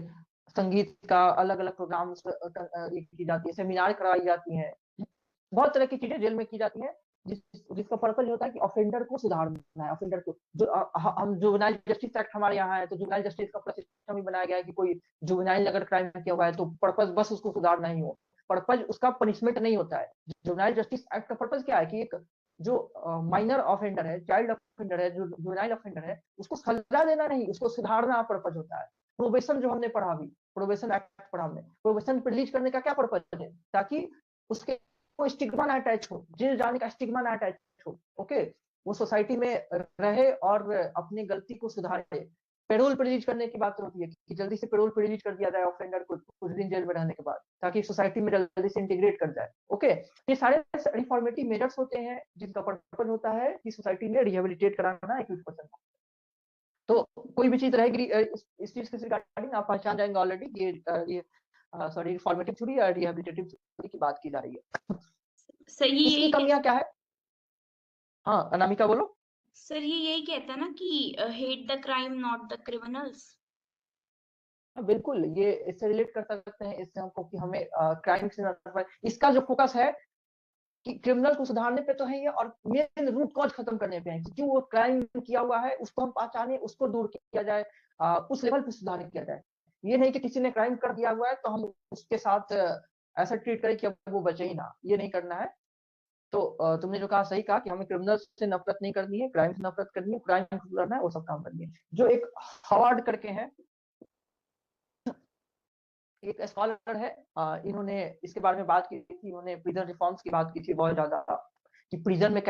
संगीत का अलग अलग प्रोग्राम की जाती है, सेमिनार करवाई जाती है, बहुत तरह की चीजें जेल में की जाती है, जिसका पर्पज होता है कि ऑफेंडर को सुधारना है। ऑफेंडर को जो हम जुवेनाइल जस्टिस एक्ट हमारे यहाँ है, तो जुवेनाइल जस्टिस का पूरा सिस्टम ही बनाया गया है कि कोई जुवेनाइल अगर क्राइम किया हुआ है तो पर्पज बस उसको सुधारना ही हो, पर्पज उसका पनिशमेंट नहीं होता है। जुवेनाइल जस्टिस एक्ट का पर्पज क्या है कि एक जो माइनर ऑफेंडर है, चाइल्ड ऑफेंडर है, जो जुवेनाइल ऑफेंडर है, उसको सजा देना नहीं, उसको सुधारना पर्पज होता है। प्रोबेशन जो हमने पढ़ा, अभी प्रोबेशन एक्ट पढ़ा हमने, प्रोबेशन रिलीज करने का क्या पर्पज है, ताकि उसके को स्टिग्मा ना अटैच हो, जेल जाने का स्टिग्मा ना अटैच हो। ओके, वो सोसाइटी में रहे और अपनी गलती को सुधारे। पेरोल रिलीज करने की बात होती है कि जल्दी से पेरोल रिलीज कर दिया जाए ऑफेंडर को कुछ दिन जेल में रहने के बाद, ताकि सोसाइटी में जल्दी से इंटीग्रेट कर जाए। ओके, ये सारे रिफॉर्मेटिव मेजर्स होते हैं जिनका पर्पज होता है कि सोसाइटी में रिहेबिलिटेट कराना एक पर्सन को। तो कोई भी चीज रहेगी इस चीज के रिगार्डिंग आप पहचान जाएंगे ऑलरेडी, ये सॉरी रिफॉर्मेटिव थ्योरी या रिहेबिलिटेटिव थ्योरी की बात की जा रही है। सर ये इसकी यही कमियां क्या है? हाँ अनामिका बोलो। सर ये यही कहता ना कि hate the crime not the criminals. बिल्कुल, ये इससे रिलेट कर सकते हैं इससे हमको कि हमें क्राइम से इसका जो फोकस है कि क्रिमिनल को सुधारने पे तो है ये, और मेन रूट कॉज खत्म करने पे है कि क्यों वो क्राइम किया हुआ है उसको हम पहचाने, उसको दूर किया जाए, उस लेवल पे सुधार किया जाए। ये नहीं कि किसी ने क्राइम कर दिया हुआ है तो हम उसके साथ ऐसा ट्रीट करे कि अब वो बचे ही ना, ये नहीं करना है। तो तुमने जो कहा सही कहा कि हमें क्रिमिनल्स से नफरत नहीं करनी है, क्राइम से नफरत करनी है, क्राइम से लड़ना है, वो सब काम करनी है। जो एक हवार्ड करके है, एक स्कॉलर है, इन्होंने इसके बारे में बात की थी, इन्होंने प्रिजन रिफॉर्म्स की बात की थी बहुत ज्यादा, कि प्रिजन में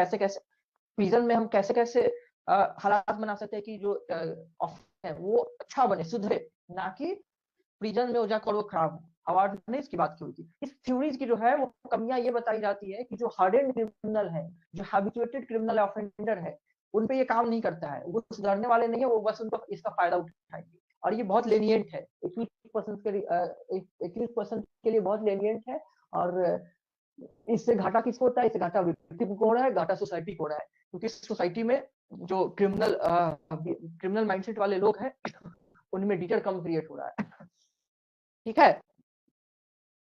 हम कैसे कैसे हालात बना सकते हैं कि जो ऑफिसर है वो अच्छा बने, सुधरे, ना कि प्रिजन में वो जाकर वो खराब हो। अवार्ड ने इसकी बात की हुई थी। इस थ्योरीज की जो है वो कमियां ये बताई जाती है कि जो हार्डेंड क्रिमिनल है, जो हैबिचुएटेड क्रिमिनल ऑफेंडर है, उन पे ये काम नहीं करता है, वो सुधरने वाले नहीं है, वो बस उनको इसका फायदा उठाएंगे। और ये बहुत लेनियंट है, 21% के लिए बहुत लेनियंट है। और इससे घाटा किसको होता है? इससे घाटा विक्टिम को हो रहा है, घाटा सोसाइटी को हो रहा है, क्योंकि सोसाइटी में जो क्रिमिनल माइंडसेट वाले लोग हैं उनमें डीटर कम क्रिएट हो रहा है। ठीक है,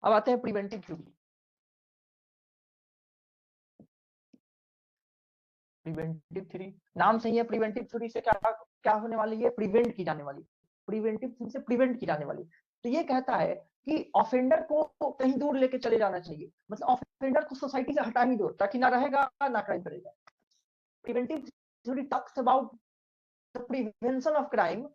अब आते हैं प्रिवेंटिव थ्योरी। प्रिवेंटिव थ्योरी नाम सही है, प्रिवेंटिव थ्योरी से क्या क्या होने वाली है? प्रिवेंट की जाने वाली, प्रिवेंटिव थ्योरी से प्रिवेंट की जाने वाली। तो ये कहता है कि ऑफेंडर को कहीं दूर लेके चले जाना चाहिए, मतलब ऑफेंडर को सोसाइटी से हटा ही दो, ताकि ना रहेगा ना क्राइम करेगा। Preventive theory talks about the prevention of crime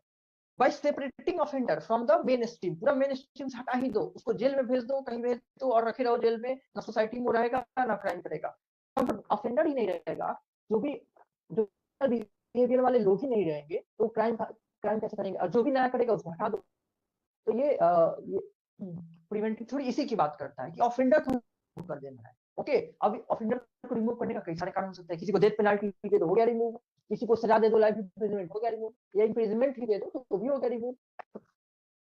by separating offender from the mainstream। पूरा mainstream से हटा ही दो, उसको जेल में भेज दो, कहीं भेज दो और रखे रहो जेल में, ना सोसाइटी में रहेगा ना क्राइम करेगा। अब ऑफेंडर ही नहीं रहेगा, जो बिहेवियर वाले लोग ही नहीं रहेंगे, तो क्राइम कैसे करेंगे? और जो भी नया करेगा उसको हटा दो। तो ये प्रिवेंटिव थ्योरी इसी की बात करता है कि ऑफेंडर को रिमूव कर देना है। ओके, अब ऑफेंडर को रिमूव करने का कई सारे कारण हो सकते हैं। किसी को डेथ पेनल्टी दे दो, हो गया रिमूव। किसी को सजा दे दो, लाइफ इम्प्रिजनमेंट, हो गया रिमूव। या इम्प्रिजनमेंट भी दे दो तो भी हो गया रिमूव।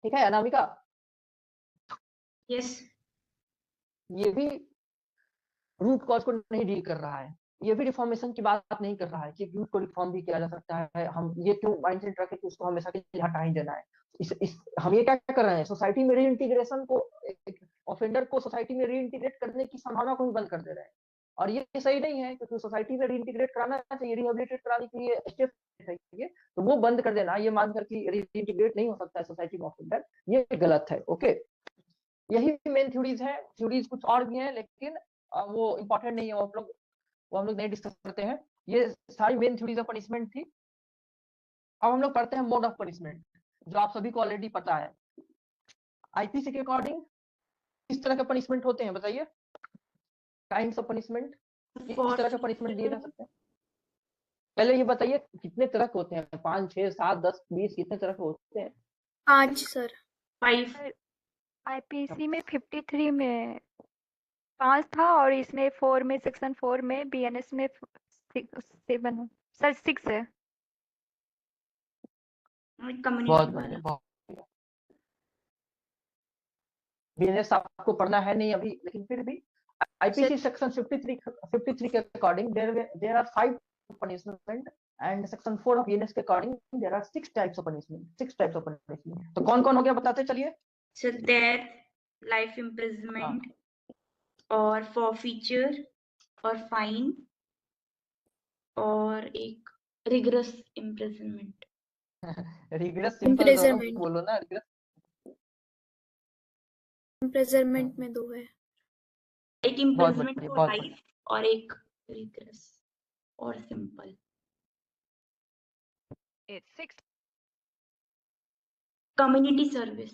ठीक है अनामिका? यस। ये भी रूट कॉज को नहीं डील कर रहा है, ये भी रिफॉर्मेशन की बात नहीं कर रहा है कि रूट को रिफॉर्म भी किया जा सकता है। हम ये क्यों माइंडसेट रखें कि उसको हमेशा के लिए हटा ही देना है? हम ये क्या कर रहे हैं? सोसाइटी में रीइंटीग्रेशन को, ऑफेंडर को सोसाइटी में रीइंटीग्रेट करने की संभावना को भी बंद कर दे रहे हैं। और ये सही नहीं है, क्योंकि सोसाइटी में रीइंटीग्रेट कराना चाहिए, रिहेबिलिटेट कराने के लिए स्टेप चाहिए, तो वो बंद कर देना, ये मानकर कि रीइंटीग्रेट नहीं हो सकता है सोसाइटी में ऑफेंडर, ये गलत है। ओके, यही मेन थ्योरीज है। थ्योरीज कुछ और भी हैं, लेकिन वो इंपॉर्टेंट नहीं है, वो हम लोग नहीं डिस्कस करते हैं। ये सारी मेन थ्योरीज ऑफ पनिशमेंट थी। अब हम लोग पढ़ते हैं मोड ऑफ पनिशमेंट, जो आप सभी को ऑलरेडी पता है। आईपीसी के अकॉर्डिंग किस तरह के पनिशमेंट होते हैं बताइए? काइंड्स ऑफ पनिशमेंट, किस तरह का पनिशमेंट दिए जा सकते हैं? पहले ये बताइए कितने तरह के होते हैं? 5, 6, 7, 10, 20, कितने तरह के होते हैं? 5 सर। 5। आईपीसी में 53 में 5 था, और इसमें 4 में, सेक्शन 4 में, बीएनएस में 7 सर 6 है। कम्युनिटी वाला। बहुत बीएनएस आपको पढ़ना है नहीं अभी, लेकिन फिर भी आईपीसी सेक्शन 53 के according there are 5 punishment, and section 4 of BNS के according there are 6 types of punishment. 6 types of punishment. तो कौन कौन हो गया बताते चलिए। So death, life imprisonment, और forfeiture, और fine, और एक rigorous imprisonment। Rigorous simple Imprisonment। बोलो ना, रिग्रेस इम्प्रिजनमेंट में 2 है। एक imprisonment for life और एक rigorous और simple। It's 6 community service।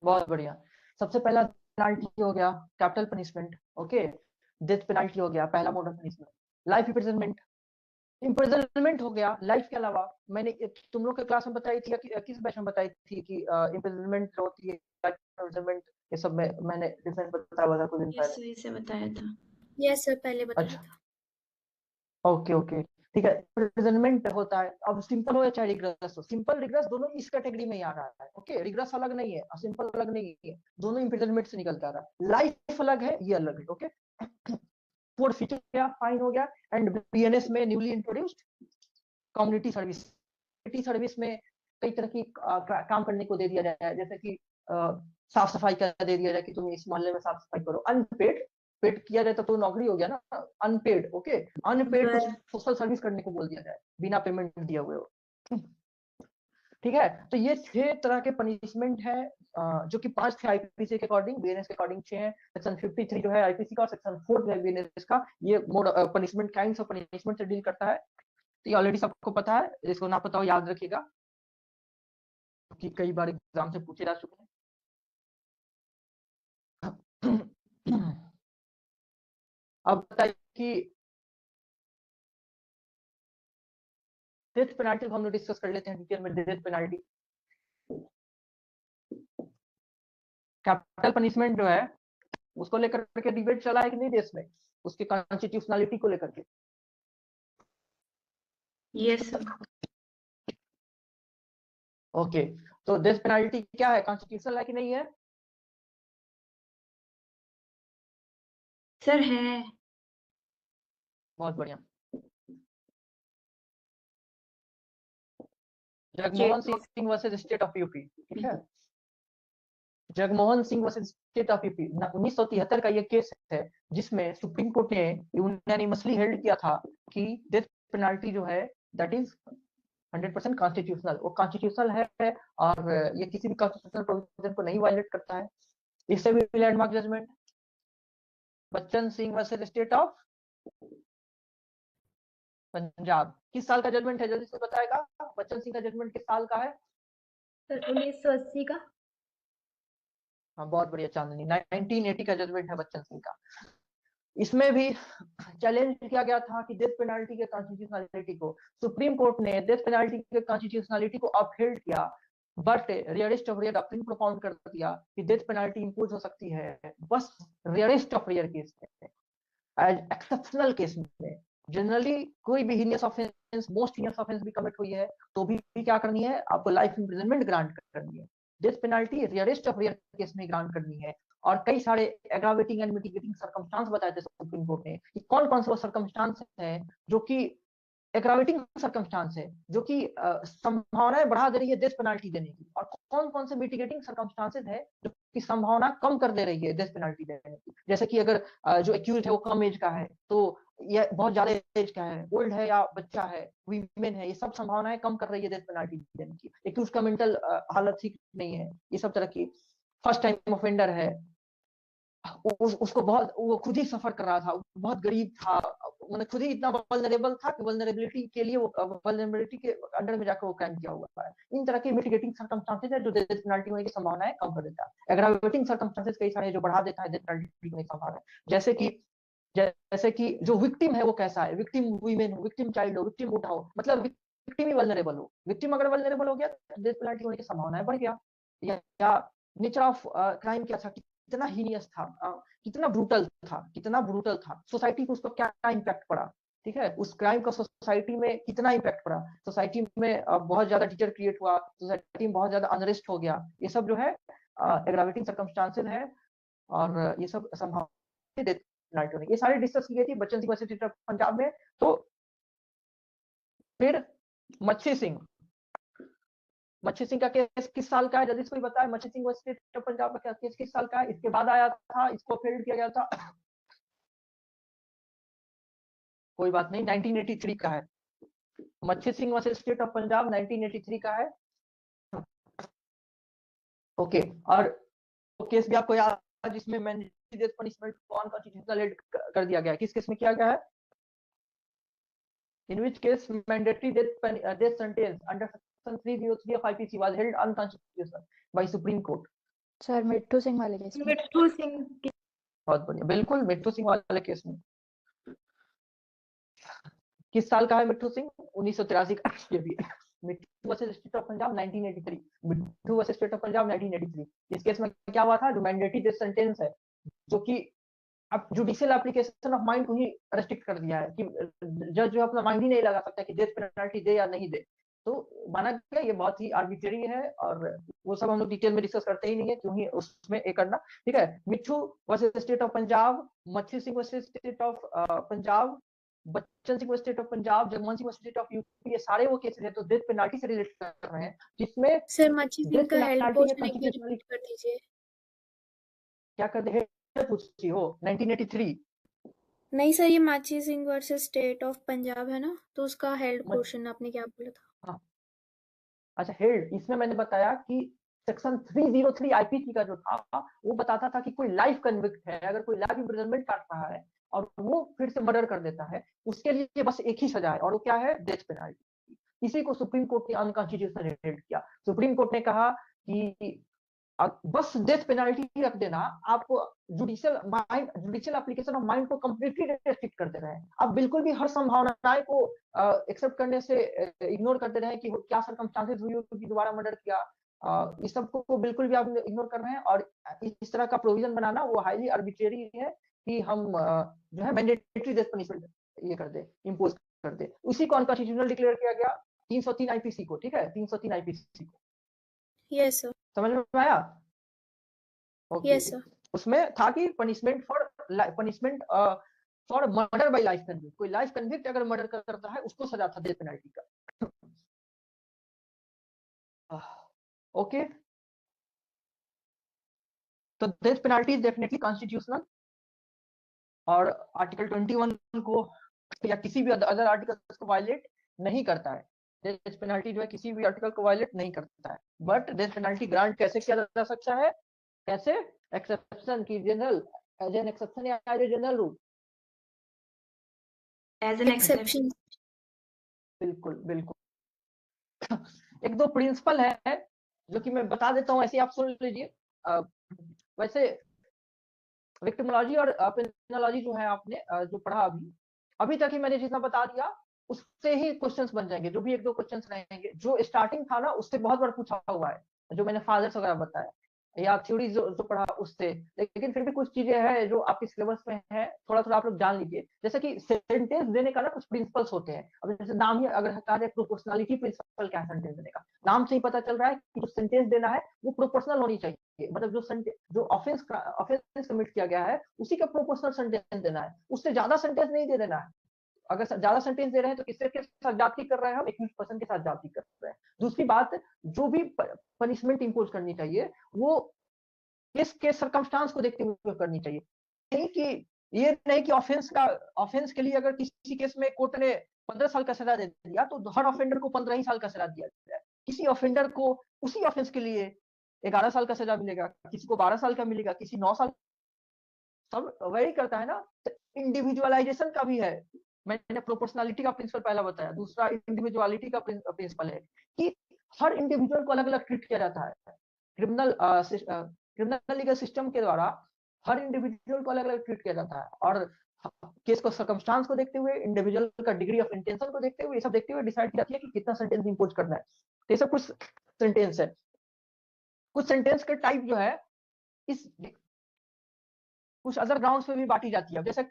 बहुत बढ़िया। सबसे पहला पेनल्टी हो गया capital punishment. Okay, death penalty हो गया पहला mode of punishment. Life imprisonment हो गया। लाइफ के अलावा मैंने तुम लोग के क्लास में बताई थी, किस बैच में बताई थी कि इम्प्रिजनमेंट होती है, इम्प्रिजनमेंट, ये सब में मैंने डिफरेंस बताया हुआ था कुछ दिन पहले। यस, बताया था। यस सर, पहले बताया अच्छा, था। ओके ठीक है। इम्प्रिजनमेंट होता है, अब सिंपल हो या चाहे रिग्रेस हो, सिंपल रिग्रेस दोनों इस कैटेगरी में ही आ रहा है। ओके, रिग्रेस अलग नहीं है और सिंपल अलग नहीं है, दोनों इम्प्रिजनमेंट से निकल जा रहा है। लाइफ अलग है, ये अलग है। ओके, फोर्फीचर हो गया, फाइन हो गया। एंड बीएनएस में newly introduced community service. Community service में कई तरह की काम करने को दे दिया जाए, जैसे कि साफ सफाई का दे दिया जाए कि तुम इस मोहल्ले में साफ सफाई करो। अनपेड, पेड किया जाए तो नौकरी हो गया ना, unpaid. Okay, unpaid social service करने को बोल दिया जाए, बिना पेमेंट दिए हुए हो। ठीक है। तो ये 6 तरह के पनिशमेंट है, जो कि 5 थे आईपीसी के अकॉर्डिंग, बीएनएस के अकॉर्डिंग 6 है। सेक्शन 53 जो है आईपीसी का और सेक्शन 4 जो है बीएनएस का, ये mode punishment kinds of punishment से डील करता है। तो ये ऑलरेडी सबको पता है, इसको ना पता हो याद रखिएगा, कि कई बार एग्जाम से पूछे जा चुके हैं। अब बताइए कि डेथ पेनाल्टी को हम लोग डिस्कस कर लेते हैं डिटेल में। डेथ पेनाल्टी, कैपिटल पनिशमेंट जो है उसको लेकर के डिबेट चला है कि नहीं देश में, उसकी कॉन्स्टिट्यूशनलिटी को लेकर के। Yes sir. ओके, तो डेथ पेनाल्टी क्या है, कॉन्स्टिट्यूशनल है कि नहीं है? सर है। बहुत बढ़िया। Jagmohan Singh versus state of UP, ठीक है। Jagmohan Singh versus state of UP 1973 का ये केस है, जिसमें सुप्रीम कोर्ट ने यूनानिमसली हेल्ड किया था कि डेथ पेनाल्टी जो है दैट इज 100% कॉन्स्टिट्यूशनल, वो कॉन्स्टिट्यूशनल है और ये किसी भी कॉन्स्टिट्यूशनल प्रोविजन को नहीं वायलेट करता है। इससे भी landmark judgement Bachan Singh versus state of Punjab, किस साल का जजमेंट है, जल्दी से बताएगा? बच्चन सिंह का जजमेंट किस साल का है? सर 1980 का। हाँ बहुत बढ़िया चांदनी, 1980 का जजमेंट है बच्चन सिंह का। इसमें भी चैलेंज किया गया था कि डेथ पेनाल्टी के कॉन्स्टिट्यूशनलिटी को, सुप्रीम कोर्ट ने डेथ पेनाल्टी के कॉन्स्टिट्यूशनलिटी को अपहेल्ड किया, but rarest of rare doctrine propound कर दिया कि डेथ पेनाल्टी इंपोज हो सकती है बस रेयरेस्ट ऑफ रेयर केस में, एज एक्सेप्शनल केस में। जनरली कोई भी heinous offence, most heinous offence भी कमिट हुई है तो भी क्या करनी है, आपको लाइफ इम्प्रिजनमेंट ग्रांट करनी है। Death penalty rarest of rare case में ग्रांट करनी है। और कई सारे एग्रावेटिंग एंड मिटिगेटिंग सर्कमस्टांस बताए थे सुप्रीम कोर्ट ने कि कौन कौन से वो सर्कमस्टांस हैं जो कि एग्रावेटिंग सर्कमस्टांस है, जो कि संभावनाएं बढ़ा दे रही है डेथ पेनाल्टी देने की, और कौन कौन से मिटिगेटिंग सर्कमस्टांसेस है जो कि संभावना कम कर दे रही है डेथ पेनाल्टी देने की। जैसे कि अगर जो एक्यूज है वो कम एज का है, तो ये बहुत ज्यादा एज का है, ओल्ड है या बच्चा है, वीमेन है, ये सब संभावनाएं कम कर रही है डेथ पेनाल्टी देने की। एक्यूज का मेंटल हालत ठीक नहीं है, ये सब तरह की, फर्स्ट टाइम ऑफेंडर है, उसको बहुत, वो खुद ही सफर कर रहा था, बहुत गरीब था, मतलब खुद ही इतना वल्नरेबल था कि वल्नरेबिलिटी के लिए, वो वल्नरेबिलिटी के अंडर में जाकर वो क्राइम किया हुआ है। इन तरह के मिटिगेटिंग सर्कमस्टांसेस है जो डेथ पेनाल्टी होने की संभावनाएं कम कर देता है। एग्रावेटिंग सर्कमस्टांसेस कई सारे जो बढ़ा देता है डेथ पेनाल्टी होने की संभावना, जैसे कि जो विक्टिम है वो कैसा है, विक्टिम वीमेन हो, विक्टिम चाइल्ड हो, विक्टिम बूढ़ा हो, मतलब विक्टिम ही वल्नरेबल हो। विक्टिम अगर वल्नरेबल हो गया तो डेथ पेनाल्टी होने की संभावनाएं बढ़ गया। या नेचर ऑफ क्राइम क्या था, कितना हीनियस था, कितना ब्रूटल था, सोसाइटी को उसको क्या इम्पैक्ट पड़ा, ठीक है, उस क्राइम का सोसाइटी में कितना इम्पैक्ट पड़ा, सोसाइटी में बहुत ज्यादा टीचर क्रिएट हुआ, सोसाइटी में बहुत ज्यादा अनरेस्ट हो गया, ये सब जो है एग्रावेटिंग सर्कमस्टांसेस है, और ये सब संभावना डेथ पेनाल्टी होने, ये सारी डिस्कस की गई थी Bachchan Singh versus state of Punjab में। तो फिर मच्छी सिंह का केस किस साल का है, जल्दी से कोई बताए? मच्छी Singh versus state of Punjab का केस किस साल का है? इसके बाद आया था, इसको फेल्ड किया गया था, कोई बात नहीं, 1983 का है। मच्छी Singh versus state of Punjab 1983 का है। ओके, और तो केस भी आपको याद है जिसमें मैंडेटरी डेथ पनिशमेंट को अनकॉन्स्टिट्यूशनल कर दिया गया, किस केस में किया गया है? In which case mandatory death sentence under section 303 of IPC was held unconstitutional by Supreme Court. Sir मिट्ठू सिंह वाले केस में। मिट्ठू सिंह की। बहुत बढ़िया, बिल्कुल मिट्ठू सिंह वाले केस में। किस साल का है मिट्ठू सिंह? 1983 का। ये भी मिट्ठू versus state of Punjab 1983, Mitthu versus state of Punjab 1983। इस केस में क्या हुआ था, जो मैंडेटरी डेथ सेंटेंस है, जो कि अब जुडिशियल एप्लीकेशन ऑफ माइंड को ही रेस्ट्रिक्ट कर दिया है कि जज जो अपना माइंड ही नहीं लगा सकता कि डेथ पेनल्टी दे या नहीं दे, तो माना गया ये बहुत ही आर्बिट्रेरी है, और वो सब हम लोग डिटेल में डिस्कस करते ही नहीं है, क्यों ही उसमें ये करना, ठीक है। मिट्ठू वर्सेस स्टेट ऑफ पंजाब, मच्छी Singh versus state of Punjab, Bachchan Singh versus state of Punjab, Jagmohan Singh versus state of UP, ये सारे वो केसेस हैं तो डेथ पेनल्टी से रिलेट कर रहे हैं, जिसमें सर मच्छी सिंह डेथ का हेल्ड पेनल्टी पोर्शन में एक बार रिपीट कर दीजिए। क्या कर दे पूछती हो 1983? नहीं सर, ये मच्छी Singh versus state of Punjab है ना, तो उसका हेल्ड पोर्शन आपने क्या बोला था? हाँ, अच्छा हेल्ड, इसमें मैंने बताया कि सेक्शन 303 आईपीसी का जो था वो बताता था कि कोई लाइफ कन्विक्ट है, अगर कोई लाइफ इम्प्रिजनमेंट काट रहा है और वो फिर से मर्डर कर देता है, उसके लिए बस एक ही सजा है, और वो क्या है? Death penalty. इसी को सुप्रीम कोर्ट ने अनकॉन्स्टिट्यूशनल हेल्ड किया। सुप्रीम कोर्ट ने कहा कि बस डेथ पेनल्टी रख देना, आपको जुडिशियल एप्लीकेशन ऑफ माइंड को कंप्लीटली रेस्ट्रिक्ट कर दे रहे हैं। आप बिल्कुल भी हर संभावनाएं को एक्सेप्ट करने से इग्नोर करते रहे कि क्या सर्कमस्टांसेस हुई कि दोबारा मर्डर किया, इस सब को बिल्कुल भी आप इग्नोर कर रहे हैं। और इस तरह का प्रोविजन बनाना वो हाईली आर्बिट्रेरी है कि हम जो है मैंडेटरी डेथ पनिशमेंट ये कर दे, इम्पोज कर दे। उसी को अनकॉन्स्टिट्यूशनल डिक्लेयर किया गया 303 आईपीसी को, ठीक है, 303 आईपीसी को। Yes sir. समझ में आया? ओके। Yes sir. उसमें था कि punishment for murder bye life convict, कोई लाइफ कन्विक्ट अगर मर्डर करता है उसको सजा था डेथ पेनल्टी का। ओके, तो death penalty is definitely constitutional, और आर्टिकल 21 को या किसी भी अदर आर्टिकल्स को वायलेट नहीं करता है। डेथ पेनल्टी जो है किसी भी आर्टिकल को वायलेट नहीं करता है। बट डेथ पेनल्टी ग्रांट कैसे किया जा सकता है? कैसे? एक्सेप्शन की जनरल, एज एन एक्सेप्शन या as a general rule? As an exception. बिल्कुल बिल्कुल। एक दो प्रिंसिपल है जो कि मैं बता देता हूँ, ऐसे आप सुन लीजिए। वैसे विक्टिमोलॉजी और पेनोलॉजी जो है आपने जो पढ़ा अभी तक ही मैंने जितना बता दिया उससे ही क्वेश्चंस बन जाएंगे। जो भी एक दो क्वेश्चंस रहेंगे, जो स्टार्टिंग था ना उससे बहुत बार पूछा हुआ है, जो मैंने फादर्स वगैरह बताया या थ्योरी जो पढ़ा उससे। लेकिन फिर भी कुछ चीजें हैं जो आपके सिलेबस में है, थोड़ा थोड़ा आप लोग जान लीजिए। जैसे कि सेंटेंस देने का ना कुछ प्रिंसिपल्स होते हैं। अब जैसे नाम ही अगर कहा जाए प्रोपोर्शनलिटी प्रिंसिपल क्या है सेंटेंस देने का, नाम से ही पता चल रहा है कि जो सेंटेंस देना है वो प्रोपोर्शनल होनी चाहिए। मतलब जो ऑफेंस कमिट किया गया है उसी का प्रोपोर्शनल सेंटेंस देना है, उससे ज्यादा सेंटेंस नहीं दे देना है। अगर ज्यादा सेंटेंस दे रहे हैं तो किसके साथ जाति कर रहे हैं? हम एक्यूज पर्सन के साथ जाति कर रहे हैं। दूसरी बात, जो भी पनिशमेंट इंपोज करनी चाहिए वो केस के सर्कमस्टांस को देखते हुए करनी चाहिए। नहीं कि ये नहीं कि ऑफेंस के लिए अगर किसी केस में कोर्ट ने 15 साल का सजा दे दिया तो हर ऑफेंडर को 15 ही साल का सजा दिया जाए। किसी ऑफेंडर को उसी ऑफेंस के लिए 11 साल का सजा मिलेगा, किसी को 12 साल का मिलेगा, किसी 9 साल, सब वही करता है ना। इंडिविजुअलाइजेशन का भी है। मैंने प्रोपोर्शनलिटी का प्रिंसिपल पहला बताया, दूसरा इंडिविजुअलिटी का प्रिंसिपल है कि हर इंडिविजुअल को अलग अलग ट्रीट किया जाता है। क्रिमिनल लीगल सिस्टम के द्वारा हर इंडिविजुअल को अलग अलग ट्रीट किया जाता है, और केस को सर्कमस्टांस को देखते हुए, इंडिविजुअल का डिग्री ऑफ इंटेंशन को देखते हुए, ये सब देखते हुए डिसाइड किया जाती है कि कितना सेंटेंस इंपोज करना है। तो ये सब कुछ सेंटेंस है। कुछ सेंटेंस के टाइप जो है इस कुछ अदर ग्राउंड्स पे भी बांटी जाती है। जैसे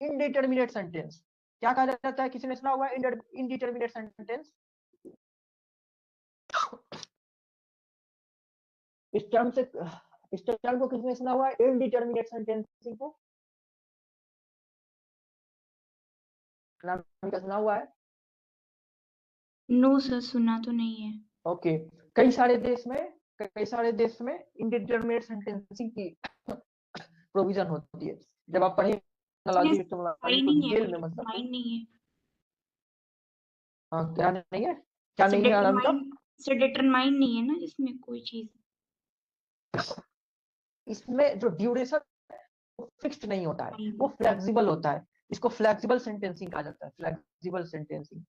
इनडिटर्मिनेट सेंटेंस, क्या कहा जाता है? किसी ने सुना हुआ है इनडिटर्मिनेट सेंटेंस? इस टर्म को किसने सुना हुआ है? इनडिटर्मिनेट सेंटेंसिंग को नाम का सुना हुआ है? नो सर, सुना तो नहीं है। ओके। कई सारे देश में इनडिटर्मिनेट सेंटेंसिंग की प्रोविजन होती है। जब आप पढ़े डिटेल में, मतलब नहीं है। हाँ, क्या नहीं है? क्या नहीं है अनामिका? सर डिटरमाइन नहीं है ना इसमें कोई चीज। इसमें जो ड्यूरेशन फिक्स्ड नहीं होता है, वो फ्लेक्सिबल होता है। इसको फ्लेक्सिबल सेंटेंसिंग कहा जाता है। फ्लेक्सिबल सेंटेंसिंग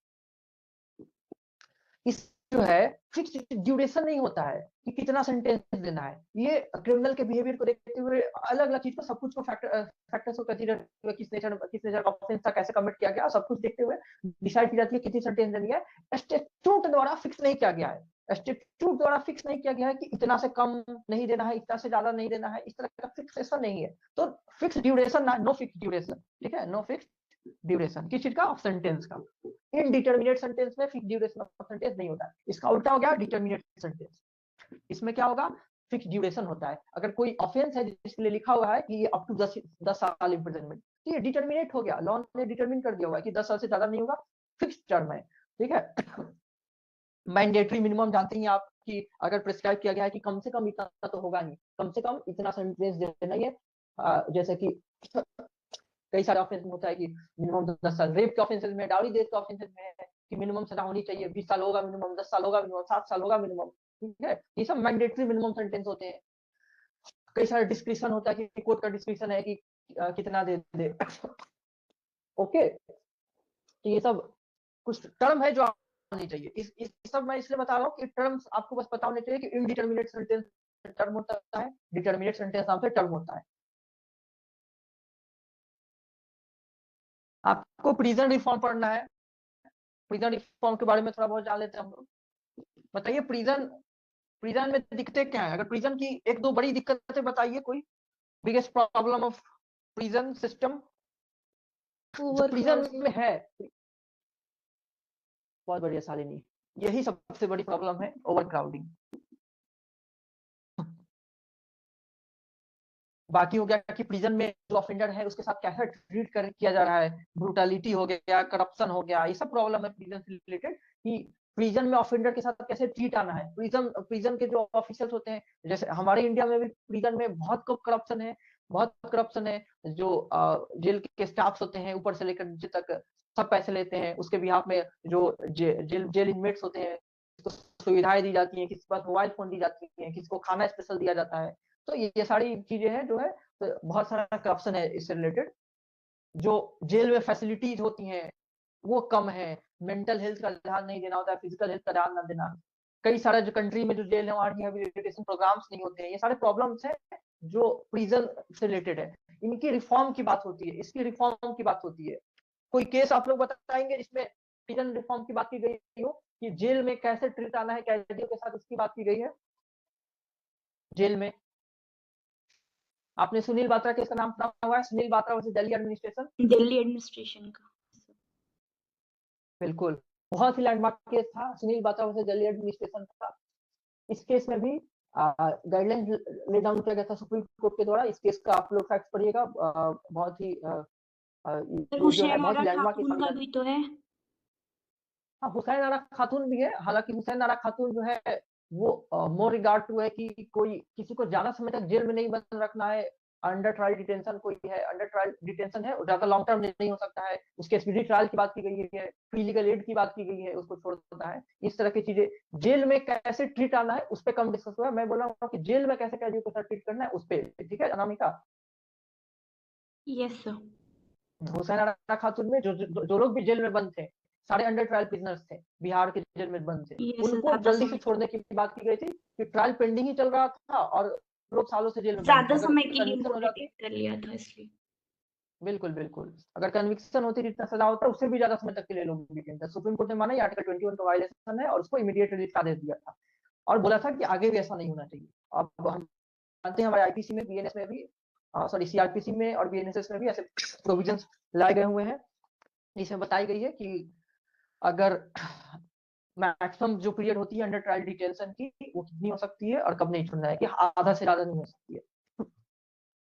इस जो है फिक्स ड्यूरेशन नहीं होता है कि कितना सेंटेंस देना है। ये क्रिमिनल के बिहेवियर को देखते हुए अलग अलग चीज को, सब कुछ को फैक्टर्स को कंसीडर, किस नेचर का ऑफेंस था, कैसे कमिट किया गया, सब कुछ देखते हुए डिसाइड की जाती है कितनी सेंटेंस देनी है। स्टैट्यूट द्वारा फिक्स नहीं किया गया है। स्टैट्यूट द्वारा फिक्स नहीं किया गया है कि इतना से कम नहीं देना है, इतना से ज्यादा नहीं देना है, इस तरह का फिक्सेशन नहीं है। तो फिक्स ड्यूरेशन ना, नो फिक्स ड्यूरेशन, ठीक है, नो फिक्स ड्यूरेशन किस चीज का? ऑफ सेंटेंस का। इनडिटर्मिनेट सेंटेंस में फिक्स ड्यूरेशन ऑफ सेंटेंस नहीं होता है। इसका उल्टा हो गया डिटर्मिनेट सेंटेंस। इसमें क्या होगा? फिक्स ड्यूरेशन होता है। अगर कोई ऑफेंस है जिसके लिए लिखा हुआ है कि ये अप टू 10 साल इम्प्रिजनमेंट, तो ये डिटर्मिनेट हो गया, लॉ ने डिटरमिन कर दिया हुआ है कि 10 साल से ज्यादा नहीं होगा, फिक्स टर्म है, ठीक है। मैंडेटरी मिनिमम जानते हैं आप कि अगर प्रिस्क्राइब किया गया है कि कम से कम इतना तो होगा नहीं, कम से कम इतना सेंटेंस देना ही है। जैसे कि कई सारे ऑफेंस में होता है कि मिनिमम 10 साल। रेप के ऑफेंसेस में, डाउरी डेथ के ऑफेंसेस में कि मिनिमम सजा होनी चाहिए, 20 साल होगा मिनिमम, 10 साल होगा मिनिमम, 7 साल होगा मिनिमम, ठीक है। ये सब मैंडेटरी मिनिमम सेंटेंस होते हैं। कई सारे डिस्क्रिप्शन होता है कि कोर्ट का डिस्क्रिप्शन है कि कितना दे दे। ओके, तो ये सब कुछ टर्म है जो होनी चाहिए। इस सब मैं इसलिए बता रहा हूँ कि टर्म्स आपको बस पता होने चाहिए कि इनडिटरमिनेट सेंटेंस टर्म होता है, डिटरमिनेट सेंटेंस नाम से टर्म होता है। आपको प्रिजन रिफॉर्म पढ़ना है, प्रिजन रिफॉर्म के बारे में थोड़ा बहुत जान लेते हैं हम लोग। बताइए प्रिजन में दिक्कतें क्या है? अगर प्रिजन की एक दो बड़ी दिक्कतें बताइए, कोई biggest problem of prison system जो प्रिजन में है। बहुत बढ़िया शालिनी, यही सबसे बड़ी प्रॉब्लम है, ओवर क्राउडिंग। बाकी हो गया कि प्रिजन में जो ऑफेंडर है उसके साथ कैसे ट्रीट किया जा रहा है, ब्रूटलिटी हो गया, करप्शन हो गया, ये सब प्रॉब्लम है प्रिजन से रिलेटेड कि प्रिजन में ऑफेंडर के साथ कैसे ट्रीट आना है। प्रिजन के जो ऑफिसर्स होते हैं, जैसे हमारे इंडिया में भी प्रिजन में बहुत करप्शन है, बहुत करप्शन है। जो जेल के स्टाफ होते हैं ऊपर से लेकर नीचे तक सब पैसे लेते हैं। उसके बिहाफ में जो जेल इनमेट्स होते हैं सुविधाएं दी जाती हैं, किसी के पास मोबाइल फोन दी जाती है, किसी को खाना स्पेशल दिया जाता है। तो ये सारी चीजें हैं जो है, तो बहुत सारा करप्शन है इससे रिलेटेड। जो जेल में फैसिलिटीज होती हैं वो कम है, मेंटल हेल्थ का ध्यान नहीं देना होता है, फिजिकल हेल्थ का ध्यान ना देना। कई सारे जो कंट्री में जो जेल है वहाँ रिहेबिलिटेशन प्रोग्राम्स नहीं होते हैं। ये सारे प्रॉब्लम्स हैं जो प्रिजन से रिलेटेड है। इनकी रिफॉर्म की बात होती है, इसकी रिफॉर्म की बात होती है। कोई केस आप लोग बताएंगे जिसमें प्रिजन रिफॉर्म की बात की गई हो कि जेल में कैसे ट्रीट आना है कैदियों के साथ, उसकी बात की गई है जेल में? आपने सुनील बात्रा केस का नाम सुना हुआ है, Sunil Batra versus Delhi administration? Delhi administration का बिल्कुल, बहुत ही लैंडमार्क केस था सुनील बात्रा वर्सेस दिल्ली एडमिनिस्ट्रेशन का। इस केस में भी गाइडलाइन ले डाउन किया गया था सुप्रीम कोर्ट के द्वारा। इस केस का आप लोग फैक्ट्स पढ़िएगा, बहुत ही जो है बहुत ही लैंडमार्क केस का भी तो है। हाँ, हुसैन आरा खातून भी है। हालांकि हुसैन आरा खातून जो है वो मोर रिगार्ड टू है कि कोई किसी को ज्यादा समय तक जेल में नहीं बंद रखना है। अंडर ट्रायल डिटेंशन कोई है, अंडर ट्रायल डिटेंशन है, ज्यादा लॉन्ग टर्म नहीं हो सकता है। उसके स्पीडी ट्रायल की बात की गई है, फ्री लीगल एड की बात की गई है, उसको छोड़ देता है। इस तरह की चीजें जेल में कैसे ट्रीट आना है उस पर कम डिस्कस हुआ है। मैं बोल रहा हूँ कि जेल में कैसे कैदियों के साथ ट्रीट करना है उस पर, ठीक है अनामिका? Yes sir. हुसैन आरा खातून में जो लोग भी जेल में बंद थे, सारे अंडर ट्रायल प्रिजनर्स थे, बिहार के जेल में बंद थे, उनको जल्दी से छोड़ने की बात की गई थी कि ट्रायल पेंडिंग ही चल रहा था और लोग सालों से जेल में ज्यादा समय के लिए कर लिया था इसलिए। बिल्कुल बिल्कुल, अगर कन्विक्शन होती जितना सजा होता उससे भी ज्यादा समय तक के लिए लोग डिटेन थे। सुप्रीम कोर्ट ने माना ये आर्टिकल 21 का वायलेशन है और उसको इमीडिएट रिलीज का आदेश दिया था और बोला था कि आगे भी ऐसा नहीं होना चाहिए। अब हम जानते हैं हमारे आईपीसी में, बीएनएस में भी, सॉरी सीआरपीसी में और बीएनएसएस में भी ऐसे प्रोविजंस लाए गए हुए हैं। इसमें बताई गई है कि अगर मैक्सिमम जो पीरियड होती है अंडर ट्रायल डिटेंशन की वो कितनी हो सकती है और कब नहीं छोड़ना है, कि आधा से ज्यादा नहीं हो सकती है,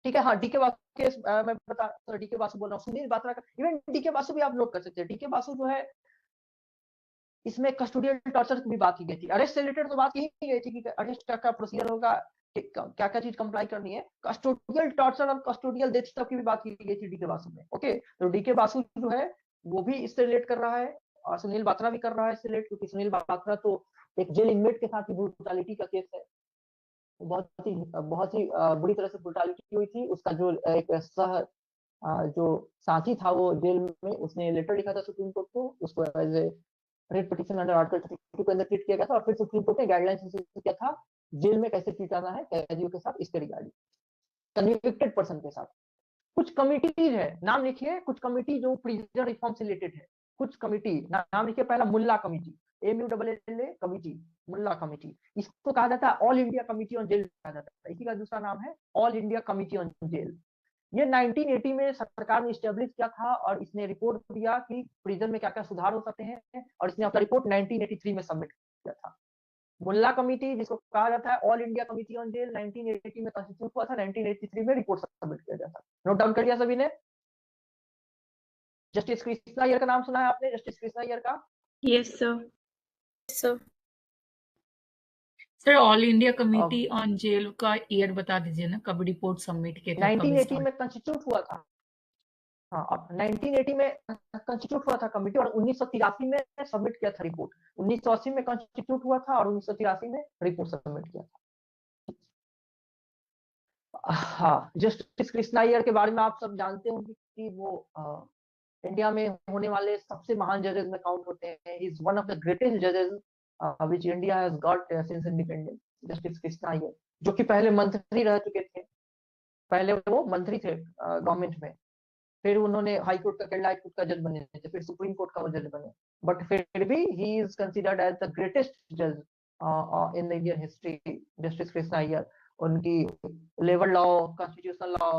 ठीक है। हाँ, डीके बासु केस मैं बता, डीके बासु बोल रहा हूँ, सुनील बात्रा का। इवन डीके बासु भी आप नोट कर सकते हैं। डीके बासु जो है इसमें कस्टोडियल टॉर्चर की भी बात की गई थी। अरेस्ट से रिलेटेड तो बात यही गई थी कि अरेस्ट का प्रोसीजर होगा, क्या क्या चीज कंप्लाई करनी है। कस्टोडियल टॉर्चर और कस्टोडियल डेथ तक की भी बात की गई थी डीके बासु में। ओके, तो डीके बासु जो है वो भी इससे रिलेट कर रहा है और सुनील बात्रा भी कर रहा है इससे रिलेट, क्योंकि सुनील बात्रा तो एक जेल इनमेट के साथ ही ब्रूटलिटी का केस है। बहुत ही बुरी तरह से ब्रूटलिटी हुई थी। उसका जो एक जो साथी था वो जेल में, उसने लेटर लिखा था सुप्रीम कोर्ट को, उसको as a writ petition under article 32 के अंदर ट्रीट किया गया था और फिर सुप्रीम कोर्ट ने गाइडलाइंस किया था जेल में कैसे ट्रीट आना है कैदियों के साथ, इसके रिगार्डिंग कन्विक्टेड पर्सन के साथ। कुछ कमिटीज है, नाम लिखिए, कुछ कमिटी जो प्रिजन रिफॉर्म से रिलेटेड है। कुछ कमिटी, नाम लिखिए, पहला Mulla committee, MULLA committee, Mulla committee. इसको कहा जाता है all India committee on jail कहा जाता है। इसी का दूसरा नाम है all India committee on jail. ये 1980 में सरकार ने इस्टेब्लिश किया था और इसने रिपोर्ट दिया कि प्रिजन में क्या क्या सुधार हो सकते हैं और इसने अपना रिपोर्ट 1983 में सबमिट किया था। मुल्ला कमिटी, जिसको कहा जाता है all India committee on jail, 1980 में कॉन्स्टिट्यूट हुआ था, 1983 में रिपोर्ट सबमिट किया गया था। नोट डाउन कर लिया सभी ने? जस्टिस कृष्णा अय्यर का नाम सुना है आपने? जस्टिस कृष्णा अय्यर का? Yes sir. Sir all India committee on jail का ईयर बता दीजिए ना, कब रिपोर्ट सबमिट किया था? 1980 में कॉन्स्टिट्यूट हुआ था। हाँ, अब 1980 में कंस्टिट्यूट हुआ था कमिटी और 1983 में सबमिट किया था रिपोर्ट। 1980 में कंस्टिट्यूट हुआ था और 1983 में रिपोर्ट सबमिट किया था। हाँ, जस्टिस कृष्णा अय्यर के बारे में आप सब जानते होंगे कि वो इंडिया में होने वाले सबसे महान जजेस में काउंट होते हैं। He is one of the greatest जजेस which India has got since independence, justice Krishna Iyer, जो कि पहले मंत्री रह चुके थे। पहले वो मंत्री थे गवर्नमेंट में, फिर उन्होंने हाई कोर्ट का, केरला हाई कोर्ट का जज बने थे, फिर सुप्रीम कोर्ट का वो जज बने, बट फिर भी he is considered as the greatest जज in the Indian history, justice Krishna Iyer. उनकी labour law, constitutional law,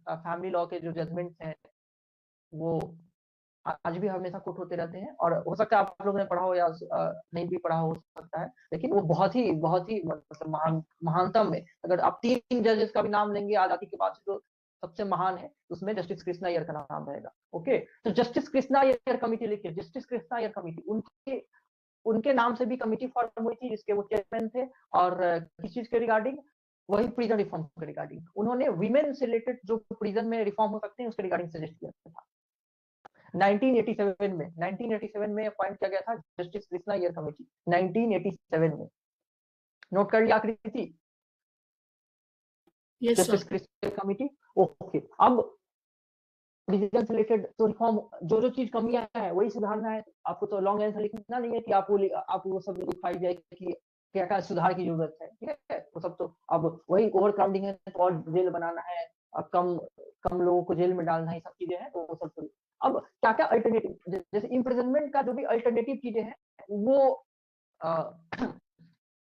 family law के जो जजमेंट्स हैं वो आज भी हमेशा कोट होते रहते हैं। और हो सकता है आप लोगों ने पढ़ा हो या नहीं भी पढ़ा हो सकता है, लेकिन वो बहुत ही मतलब महानतम है। अगर आप 3 जजेस का भी नाम लेंगे आजादी के बाद जो सबसे महान है, उसमें जस्टिस कृष्णा अय्यर का नाम रहेगा। ओके, तो जस्टिस कृष्णा अय्यर कमेटी लिखिए, जस्टिस कृष्णा अय्यर कमेटी, उनके नाम से भी कमेटी फॉर्म हुई थी जिसके वो चेयरमैन थे। और किस चीज के रिगार्डिंग? वही प्रिजन रिफॉर्म के रिगार्डिंग। उन्होंने वीमेन से रिलेटेड जो प्रिजन में रिफॉर्म हो सकते हैं उसके रिगार्डिंग सजेस्ट किया था। 1987 में अपॉइंट किया गया था जस्टिस कृष्णा अय्यर कमेटी, 1987 में। नोट कर लिया आकृति? Justice Krishna committee. ओके, अब प्रिजन से रिलेटेड तो रिफॉर्म, जो चीज कमियां है वही सुधारना है। आपको तो लॉन्ग आंसर लिखना नहीं है कि आप वो सब लिखाई जाए कि क्या क्या सुधार की जरूरत है, ठीक है? वो सब तो अब वही ओवर क्राउडिंग है तो और जेल बनाना है, कम लोगों को जेल में डालना है, सब चीजें हैं, तो वो सब तो। अब क्या क्या अल्टरनेटिव, जैसे इम्प्रिजनमेंट का जो भी अल्टरनेटिव चीजें हैं वो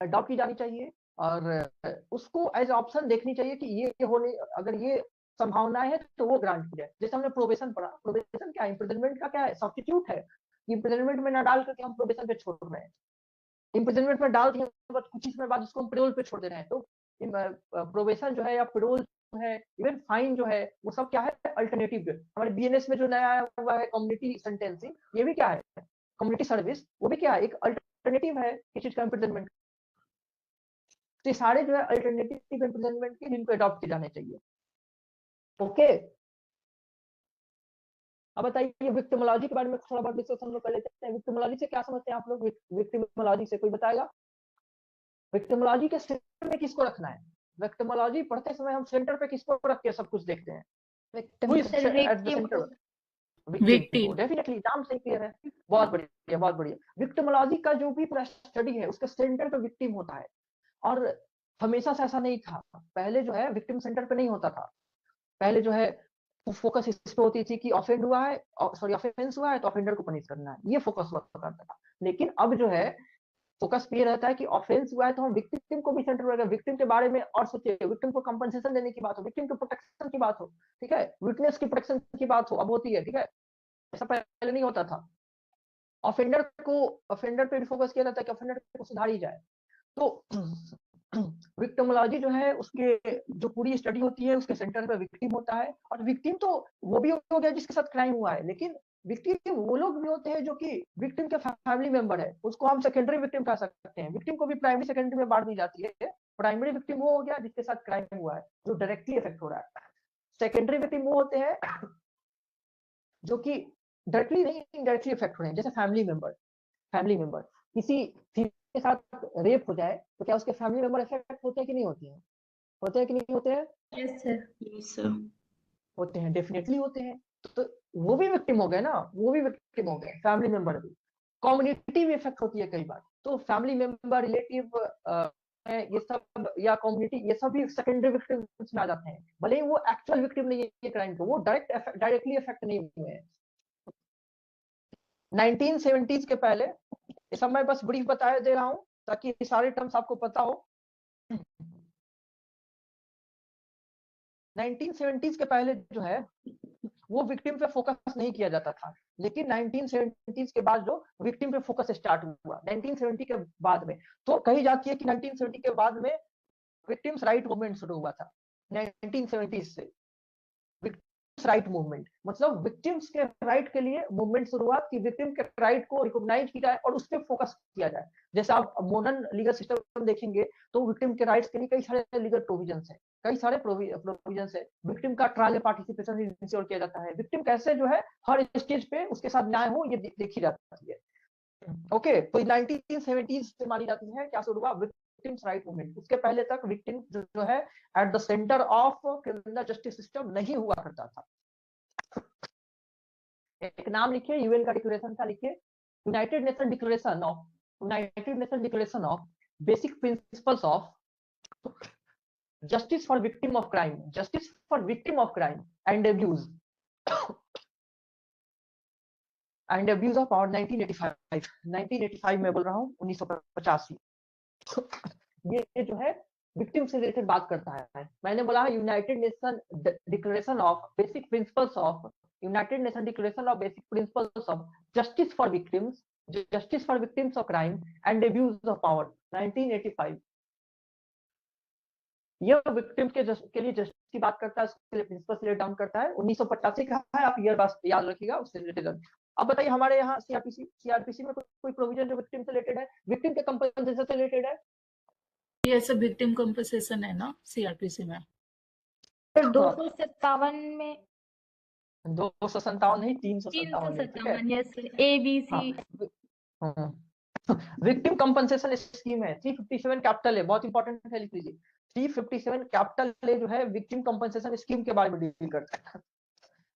अडॉप्ट की जानी चाहिए और उसको एज ऑप्शन देखनी चाहिए कि ये होने, अगर ये संभावनाएं है तो वो ग्रांट की जाए। जैसे हमने प्रोबेशन पढ़ा, प्रोबेशन क्या है? इम्प्रिजनमेंट का क्या है? सब्स्टिट्यूट है। इम्प्रिजनमेंट में ना डाल करके हम प्रोबेशन पे छोड़ रहे हैं, इम्प्रिजनमेंट में डाल दिए कुछ समय बाद उसको हम पेरोल पे छोड़ दे रहे हैं। तो प्रोबेशन जो है या पेरोल है, इवन फाइन जो है, वो सब क्या है? अल्टरनेटिव। हमारे बीएनएस में जो नया आया हुआ है कम्युनिटी सेंटेंसिंग, ये भी क्या है? कम्युनिटी सर्विस, वो भी क्या है? एक अल्टरनेटिव है किसी चीज का इम्प्रिजनमेंट। तो सारे जो है अल्टरनेटिव इम्प्रिजनमेंट के, जिनको अडॉप्ट किए जाने चाहिए। ओके, अब बताइए विक्टिमोलॉजी के बारे में थोड़ा बहुत डिस्कस हम लोग कर लेते हैं। विक्टिमोलॉजी से क्या समझते हैं आप लोग? विक्टिमोलॉजी से कोई बताएगा? विक्टिमोलॉजी के सेंटर में किसको रखना है? विक्टिमोलॉजी पढ़ते समय हम सेंटर पे किसको रख के सब कुछ देखते हैं? विक्टिम। डेफिनेटली, नाम से क्लियर है। बहुत बढ़िया, बहुत बढ़िया। विक्टिमोलॉजी का जो भी पूरा स्टडी है उसके सेंटर पे विक्टिम होता है। और हमेशा से ऐसा नहीं था, पहले जो है विक्टिम सेंटर पे नहीं होता था। पहले जो है फोकस इस पे होती थी कि ऑफेंड हुआ है, सॉरी ऑफेंस हुआ है तो ऑफेंडर को पनिश करना है, ये फोकस हुआ करता था। लेकिन अब जो है फोकस ये रहता है कि ऑफेंस हुआ है तो हम विक्टिम को भी सेंटर में रखें, विक्टिम के बारे में और सोचिए, विक्टिम को कंपनसेशन देने की बात हो, विक्टिम को प्रोटेक्शन की बात हो, ठीक है, विटनेस की प्रोटेक्शन की बात हो, अब होती है, ठीक है? ऐसा पहले नहीं होता था। ऑफेंडर पे फोकस किया जाता है कि ऑफेंडर को सुधारी जाए। तो विक्टिमोलॉजी जो है उसके जो पूरी स्टडी होती है उसके सेंटर पे विक्टिम होता है। और विक्टिम तो वो भी हो गया जिसके साथ क्राइम हुआ है, लेकिन विक्टिम वो लोग भी होते हैं जो कि विक्टिम के फैमिली मेंबर है, उसको हम सेकेंडरी विक्टिम कह सकते हैं। विक्टिम को भी प्राइमरी सेकेंडरी में बांट दी जाती है। प्राइमरी विक्टिम वो हो गया जिसके साथ क्राइम हुआ है, जो डायरेक्टली इफेक्ट हो रहा है। सेकेंडरी विक्टिम वो होते हैं जो कि डायरेक्टली नहीं, इनडायरेक्टली इफेक्ट हो रहे हैं। जैसे फैमिली मेंबर किसी के साथ रेप हो जाए तो क्या उसके फैमिली मेंबर इफेक्ट होते हैं कि नहीं होते हैं? होते हैं कि नहीं होते हैं? Yes sir. होते हैं, डेफिनेटली होते हैं। तो वो भी विक्टिम हो गए ना, वो भी विक्टिम हो गए, फैमिली मेंबर भी। कम्युनिटी भी इफेक्ट होती है कई बार, तो फैमिली मेंबर, रिलेटिव, ये सब या कम्युनिटी, ये सब भी सेकेंडरी विक्टिम्स में आ जाते हैं। भले ही वो एक्चुअल विक्टिम नहीं है क्राइम को, वो डायरेक्टली इफेक्ट नहीं हुए हैं। 1970s के पहले, इस समय बस ब्रीफ बता दे रहा हूं ताकि सारे टर्म्स आपको पता हो। 1970s के पहले जो है वो विक्टिम पे फोकस नहीं किया जाता था, लेकिन 1970s के बाद जो विक्टिम पे फोकस स्टार्ट हुआ 1970 के बाद में, तो कही जाती है कि 1970 के बाद में विक्टिम्स राइट मूवमेंट शुरू हुआ था 1970s से। राइट मूवमेंट, मतलब विक्टिम्स के राइट के लिए मूवमेंट शुरू हुआ कि विक्टिम के राइट को रिकॉग्नाइज किया जाए और उस पर फोकस किया जाए। जैसे आप मॉडर्न लीगल सिस्टम देखेंगे तो विक्टिम के राइट्स के लिए कई सारे लीगल प्रोविजंस है, कई सारे प्रोविजंस है। विक्टिम का ट्रायल में पार्टिसिपेशन इंश्योर किया जाता है, विक्टिम कैसे जो है हर स्टेज पे उसके साथ न्याय हो ये देखी जाती है। ओके, तो 1970s से मानी जाती है क्या शुरू हुआ, विक्टिम्स राइट मूवमेंट। उसके पहले तक विक्टिम जो है at the centre of criminal justice system नहीं हुआ करता था। एक नाम लिखिए, यूएन का डिक्लेरेशन था, लिखिए United nation declaration of basic principles of justice for victim of crime and abuse of power 1985 में बोल रहा हूँ, 1985। ये जो है विक्टिम से रिलेटेड बात करता है। मैंने बोला United nation declaration of basic principles of justice for victims of crime and abuse of power 1985। यह विक्टिम्स के लिए जस्टिस की बात करता है, उसके लिए प्रिंसिपल्स लेट डाउन करता है। 1985 का है, आप ईयर बस याद रखिएगा, उससे रिलेटेड। अब बताइए हमारे यहाँ सीआरपीसी में कोई प्रोविजन जो विक्टिम से रिलेटेड है, विक्टिम के कंपनसेशन से रिलेटेड है? ये सब विक्टिम कंपनसेशन है ना सीआरपीसी में। फिर 257 में 257 नहीं 357 है, ठीक है। 357 yes ABC victim compensation scheme है 357 कैपिटल है, बहुत इंपॉर्टेंट है, लिख लीजिए 357 कैपिटल है जो है विक्टिम कंपनसेशन स्कीम के बारे में डील करता है,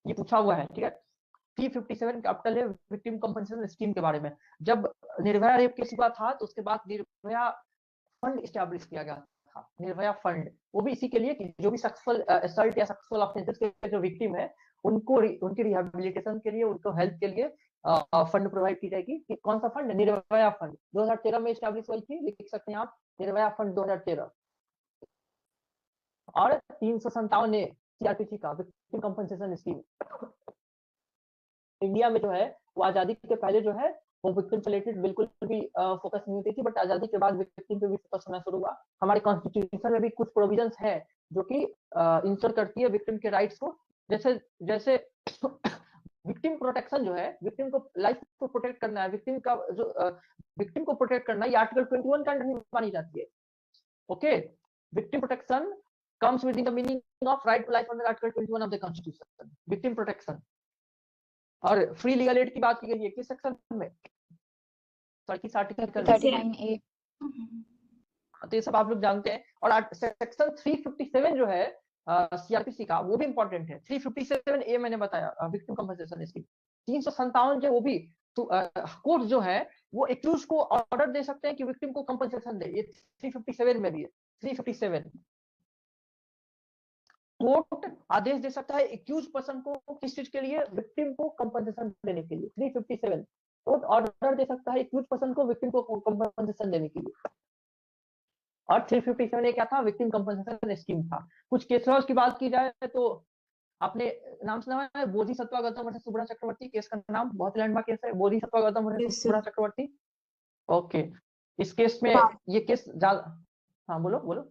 ये पूछा हुआ है, ठीक है। 357 कैपिटल है विक्टिम कंपनसेशन स्कीम के बारे में। जब निर्भया रेप केस हुआ था तो उसके बाद निर्भया फंड एस्टैब्लिश किया गया था, निर्भया फंड, वो भी इसी के लिए कि जो भी सेक्सुअल असल्ट या सेक्सुअल ऑफेंसेस के जो विक्टिम है उनको उनके रिहैबिलिटेशन के लिए, उनको हेल्प के लिए फंड प्रोवाइड की जाएगी। कि कौन सा फंड? निर्भया फंड 2013 में एस्टैब्लिश हुई थी, लिख सकते हैं आप निर्भया फंड 2013। और 357 है सीआरपीसी का विक्टिम कंपनसेशन स्कीम। इंडिया में जो है वो आजादी के पहले जो है वो विक्टिम से रिलेटेड बिल्कुल भी फोकस नहीं होती थी, बट आजादी के बाद विक्टिम पे भी फोकस होना शुरू हुआ। हमारे कॉन्स्टिट्यूशन में भी कुछ प्रोविजंस है जो कि इंश्योर करती है विक्टिम के राइट्स को। जैसे विक्टिम प्रोटेक्शन जो है, विक्टिम को लाइफ को प्रोटेक्ट करना है, विक्टिम का जो विक्टिम को प्रोटेक्ट करना है, ये आर्टिकल 21 का अंडर मानी जाती है। Okay, victim protection comes within the meaning of right to life under article 21 of the constitution, victim protection। और फ्री लीगल एड की बात की गई है किस सेक्शन में? सॉरी किस आर्टिकल? 39A। तो ये सब आप लोग जानते हैं। और सेक्शन 357 जो है सीआरपीसी का, वो भी इंपॉर्टेंट है। 357A मैंने बताया विक्टिम कंपनसेशन स्कीम। 357 जो वो भी तो कोर्ट जो है वो एक्यूज को ऑर्डर दे सकते हैं कि विक्टिम को कंपनसेशन दे, ये 357 में भी है। 357 कोर्ट आदेश दे सकता है एक्यूज पर्सन को किस चीज के लिए? विक्टिम को कंपनसेशन देने के लिए। 357 कोर्ट ऑर्डर दे सकता है एक्यूज पर्सन को विक्टिम को कंपनसेशन देने के लिए। और 357 ये क्या था? विक्टिम कंपनसेशन स्कीम था। कुछ केस लॉज की बात की जाए तो आपने नाम सुना है बोधिसत्व गौतम वर्सेस सुब्रा चक्रवर्ती, केस का नाम बहुत लैंडमार्क केस है, बोधिसत्व गौतम वर्सेस सुब्रा चक्रवर्ती। ओके, इस केस में ये केस ज्यादा, हाँ बोलो।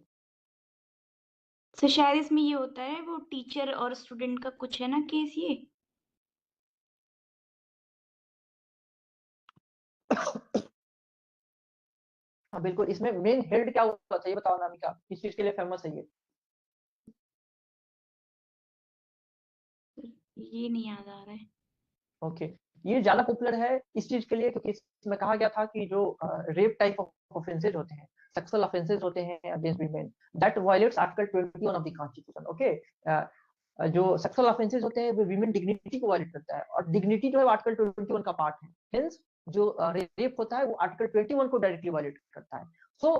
तो शायद इसमें ये होता है वो टीचर और स्टूडेंट का कुछ है ना केस ये। हाँ बिल्कुल, इसमें मेन हेड क्या हुआ था ये बताओ नामिका, किस चीज के लिए फेमस है ये? ये नहीं याद आ रहा है। ओके, ये ज्यादा पॉपुलर है इस चीज के लिए क्योंकि इसमें कहा गया था कि जो रेप टाइप ऑफ ऑफेंसेस होते हैं, सेक्सुअल ऑफेंसेस होते हैं against women, that violets article 21 of the constitution. Okay, जो सेक्सुअल ऑफेंसेस होते हैं वो वीमेन डिग्निटी को वायलेट करता है, और डिग्निटी जो है आर्टिकल 21 का पार्ट है। हेंस जो रेप होता है वो आर्टिकल 21 को डायरेक्टली वायलेट करता है। सो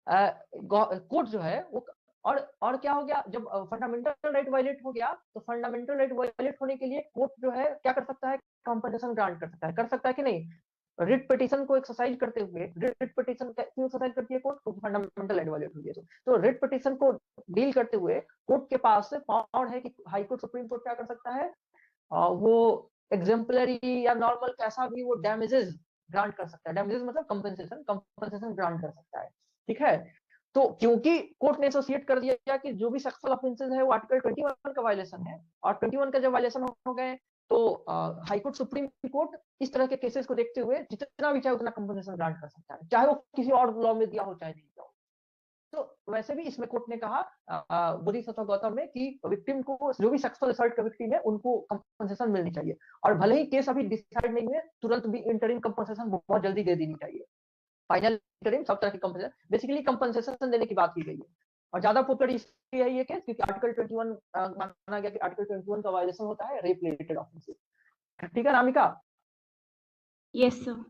कोर्ट जो है वो, और क्या हो गया, जब फंडामेंटल राइट वायलेट हो गया तो फंडामेंटल राइट वायलेट होने के लिए कोर्ट जो है क्या कर सकता है? कंपनसेशन ग्रांट कर सकता है कि नहीं? रिट पिटीशन को एक्सरसाइज करते हुए, रिट पिटीशन क्यों एक्सरसाइज करती है कोर्ट? तो फंडामेंटल राइट वायलेट हुई है तो रिट पिटीशन को डील करते हुए कोर्ट के पास पावर है कि हाई कोर्ट, सुप्रीम कोर्ट क्या कर सकता है? वो एग्जाम्पलरी या नॉर्मल कैसा भी वो डैमेजेस ग्रांट कर सकता है। डैमेजेस मतलब कंपनसेशन ग्रांट कर सकता है, ठीक है। तो क्योंकि कोर्ट ने एसोसिएट कर दिया कि जो भी सेक्सुअल ऑफेंसेस है वो आर्टिकल 21 का वायलेशन है, और 21 का जब वायलेशन हो गए तो हाई कोर्ट, सुप्रीम कोर्ट इस तरह के केसेस को देखते हुए जितना भी चाहे उतना कंपनसेशन ग्रांट कर सकता है, चाहे वो किसी और लॉ में दिया हो चाहे नहीं दिया हो। तो वैसे भी इसमें कोर्ट ने कहा बुरी सत्ता गौतम में कि विक्टिम को, जो भी सेक्सुअल असॉल्ट का विक्टिम है, उनको कंपनसेशन मिलनी चाहिए, और भले ही केस अभी डिसाइड नहीं है, तुरंत भी इंटरिम कंपनसेशन बहुत जल्दी दे देनी चाहिए। फाइनल इंटरिम सब तरह की कंपनसेशन, बेसिकली कंपनसेशन देने की बात की गई है। और ज्यादा फुटकर इसलिए है ये केस क्योंकि आर्टिकल 21 माना गया कि आर्टिकल 21 का वायलेशन होता है रेप रिलेटेड ऑफेंसेस। ठीक है Ramika? Yes sir.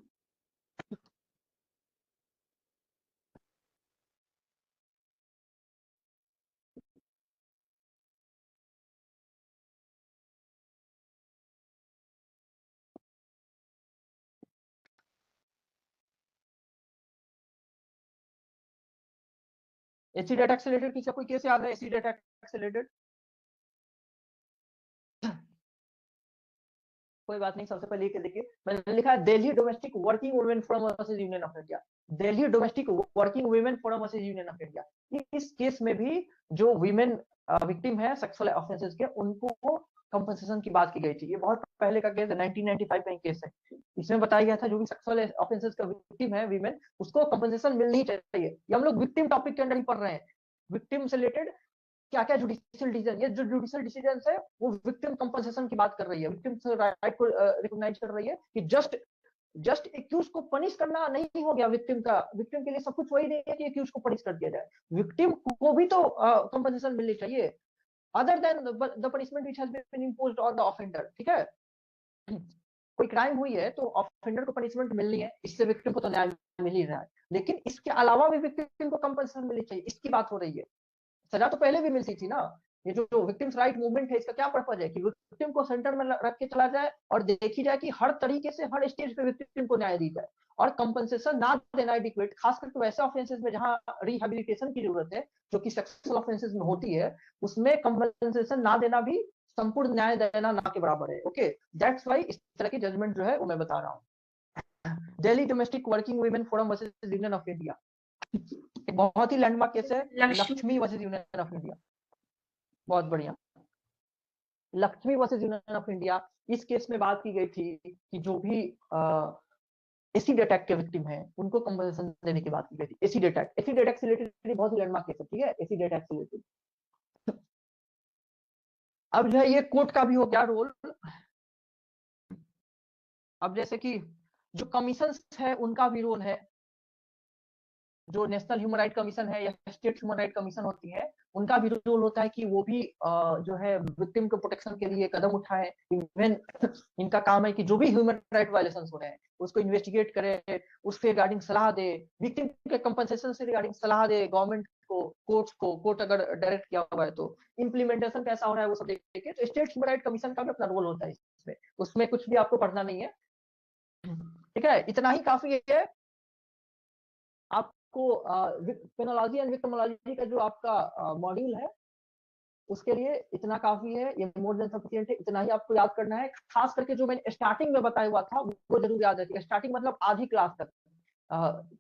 Acid attack से रिलेटेड किसी कोई केस याद है एसिड अटैक से रिलेटेड? कोई बात नहीं, सबसे पहले ये देखिए, मैंने लिखा है Delhi domestic working women forum versus union of India. Delhi domestic working women forum versus union of India, इस केस में भी जो वीमेन विक्टिम है सेक्सुअल ऑफेंसेस के, उनको कंपनसेशन की बात की गई थी। ये बहुत पहले का केस है, 1995 का केस है। इसमें बताया गया था जो भी सेक्सुअल ऑफेंसेस का विक्टिम है वीमेन, उसको कंपनसेशन मिलनी चाहिए। ये हम लोग विक्टिम टॉपिक के अंदर ही पढ़ रहे हैं, विक्टिम से रिलेटेड क्या क्या जुडिशियल डिसीजन, ये जो जुडिशियल डिसीजन है वो विक्टिम कंपनसेशन की बात कर रही है, विक्टिम राइट को रिकॉग्नाइज कर रही है कि जस्ट एक्यूज को पनिश करना नहीं हो गया विक्टिम का, विक्टिम के लिए सब कुछ वही नहीं है कि एक्यूज को पनिश कर दिया जाए, विक्टिम को भी तो कंपनसेशन मिलनी चाहिए, other than the punishment which has been imposed on the offender. ठीक है, कोई क्राइम हुई है तो ऑफेंडर को पनिशमेंट मिलनी है, इससे विक्टिम को तो न्याय मिल ही रहा है, लेकिन इसके अलावा भी विक्टिम को कंपनसेशन मिलनी चाहिए, इसकी बात हो रही है। सजा तो पहले भी मिलती थी ना। ये जो विक्टिम्स राइट मूवमेंट है, इसका क्या पर्पज है कि विक्टिम को सेंटर में रख के चला जाए और देखी जाए कि हर तरीके से हर स्टेज पे विक्टिम को न्याय दी जाए, और कंपनसेशन ना देना एडिक्वेट, खास करके वैसे ऑफेंसेस में जहां रिहेबिलिटेशन की जरूरत है, जो कि सेक्सुअल ऑफेंसेस में होती है, उसमें कंपनसेशन ना देना भी संपूर्ण न्याय देना ना के बराबर है। ओके, दैट्स वाई इस तरह की जजमेंट जो है वो मैं बता रहा हूँ। Delhi domestic working women forum versus union of India, एक बहुत ही लैंडमार्क केस है, Lakshmi versus union of India. बहुत बढ़िया, Lakshmi versus union of India. इस केस में बात की गई थी कि जो भी एसिड अटैक के विक्टिम हैं उनको कंपनसेशन देने की बात की गई थी। एसिड अटैक से रिलेटेड बहुत ही लैंडमार्क केस है। ठीक है, एसिड अटैक से रिलेटेड। अब जो है ये कोर्ट का भी हो गया रोल। अब जैसे कि जो कमीशन है उनका भी रोल है, जो नेशनल ह्यूमन राइट कमीशन है या स्टेट ह्यूमन राइट कमीशन होती है, उनका भी रोल होता है कि वो भी जो है विक्टिम के प्रोटेक्शन के लिए कदम उठाए। इवन इनका काम है कि जो भी ह्यूमन राइट वायलेशन हो रहे हैं उसको इन्वेस्टिगेट करे, उसके रिगार्डिंग सलाह दे, विक्टिम के कंपनसेशन से रिगार्डिंग सलाह दे गवर्नमेंट को, कोर्ट अगर डायरेक्ट किया हुआ है तो इम्प्लीमेंटेशन कैसा हो रहा है वो सब देखे। तो स्टेट ह्यूमन राइट कमीशन का भी अपना रोल होता है इसमें, उसमें कुछ भी आपको पढ़ना नहीं है। ठीक है, इतना ही काफी है। आपको पेनोलॉजी एंड विक्टिमोलॉजी का जो आपका मॉड्यूल है उसके लिए इतना काफी है, ये मोर देन सफिशिएंट है, इतना ही आपको याद करना है। खास करके जो मैंने स्टार्टिंग में बताया हुआ था वो जरूर याद रखिएगा। स्टार्टिंग मतलब आधी क्लास तक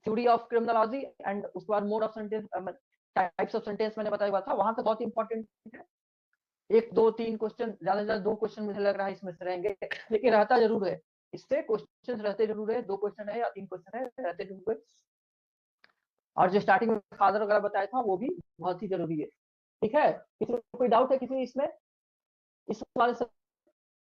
थ्योरी ऑफ क्रिमिनोलॉजी एंड उसके बाद mode of sentence, types of sentence मैंने बताया हुआ था, वहां से बहुत इंपॉर्टेंट है। 1 2 3 क्वेश्चन, ज्यादा से ज्यादा 2 क्वेश्चन मुझे लग रहा है इसमें से रहेंगे, लेकिन रहता जरूर है, इससे क्वेश्चन रहते जरूर है, 2 क्वेश्चन है या 3 क्वेश्चन है, रहते जरूर है। और जो स्टार्टिंग में फादर वगैरह बताया था वो भी बहुत ही जरूरी है। ठीक है, किसी को कोई डाउट है किसी इसमें, इस वाले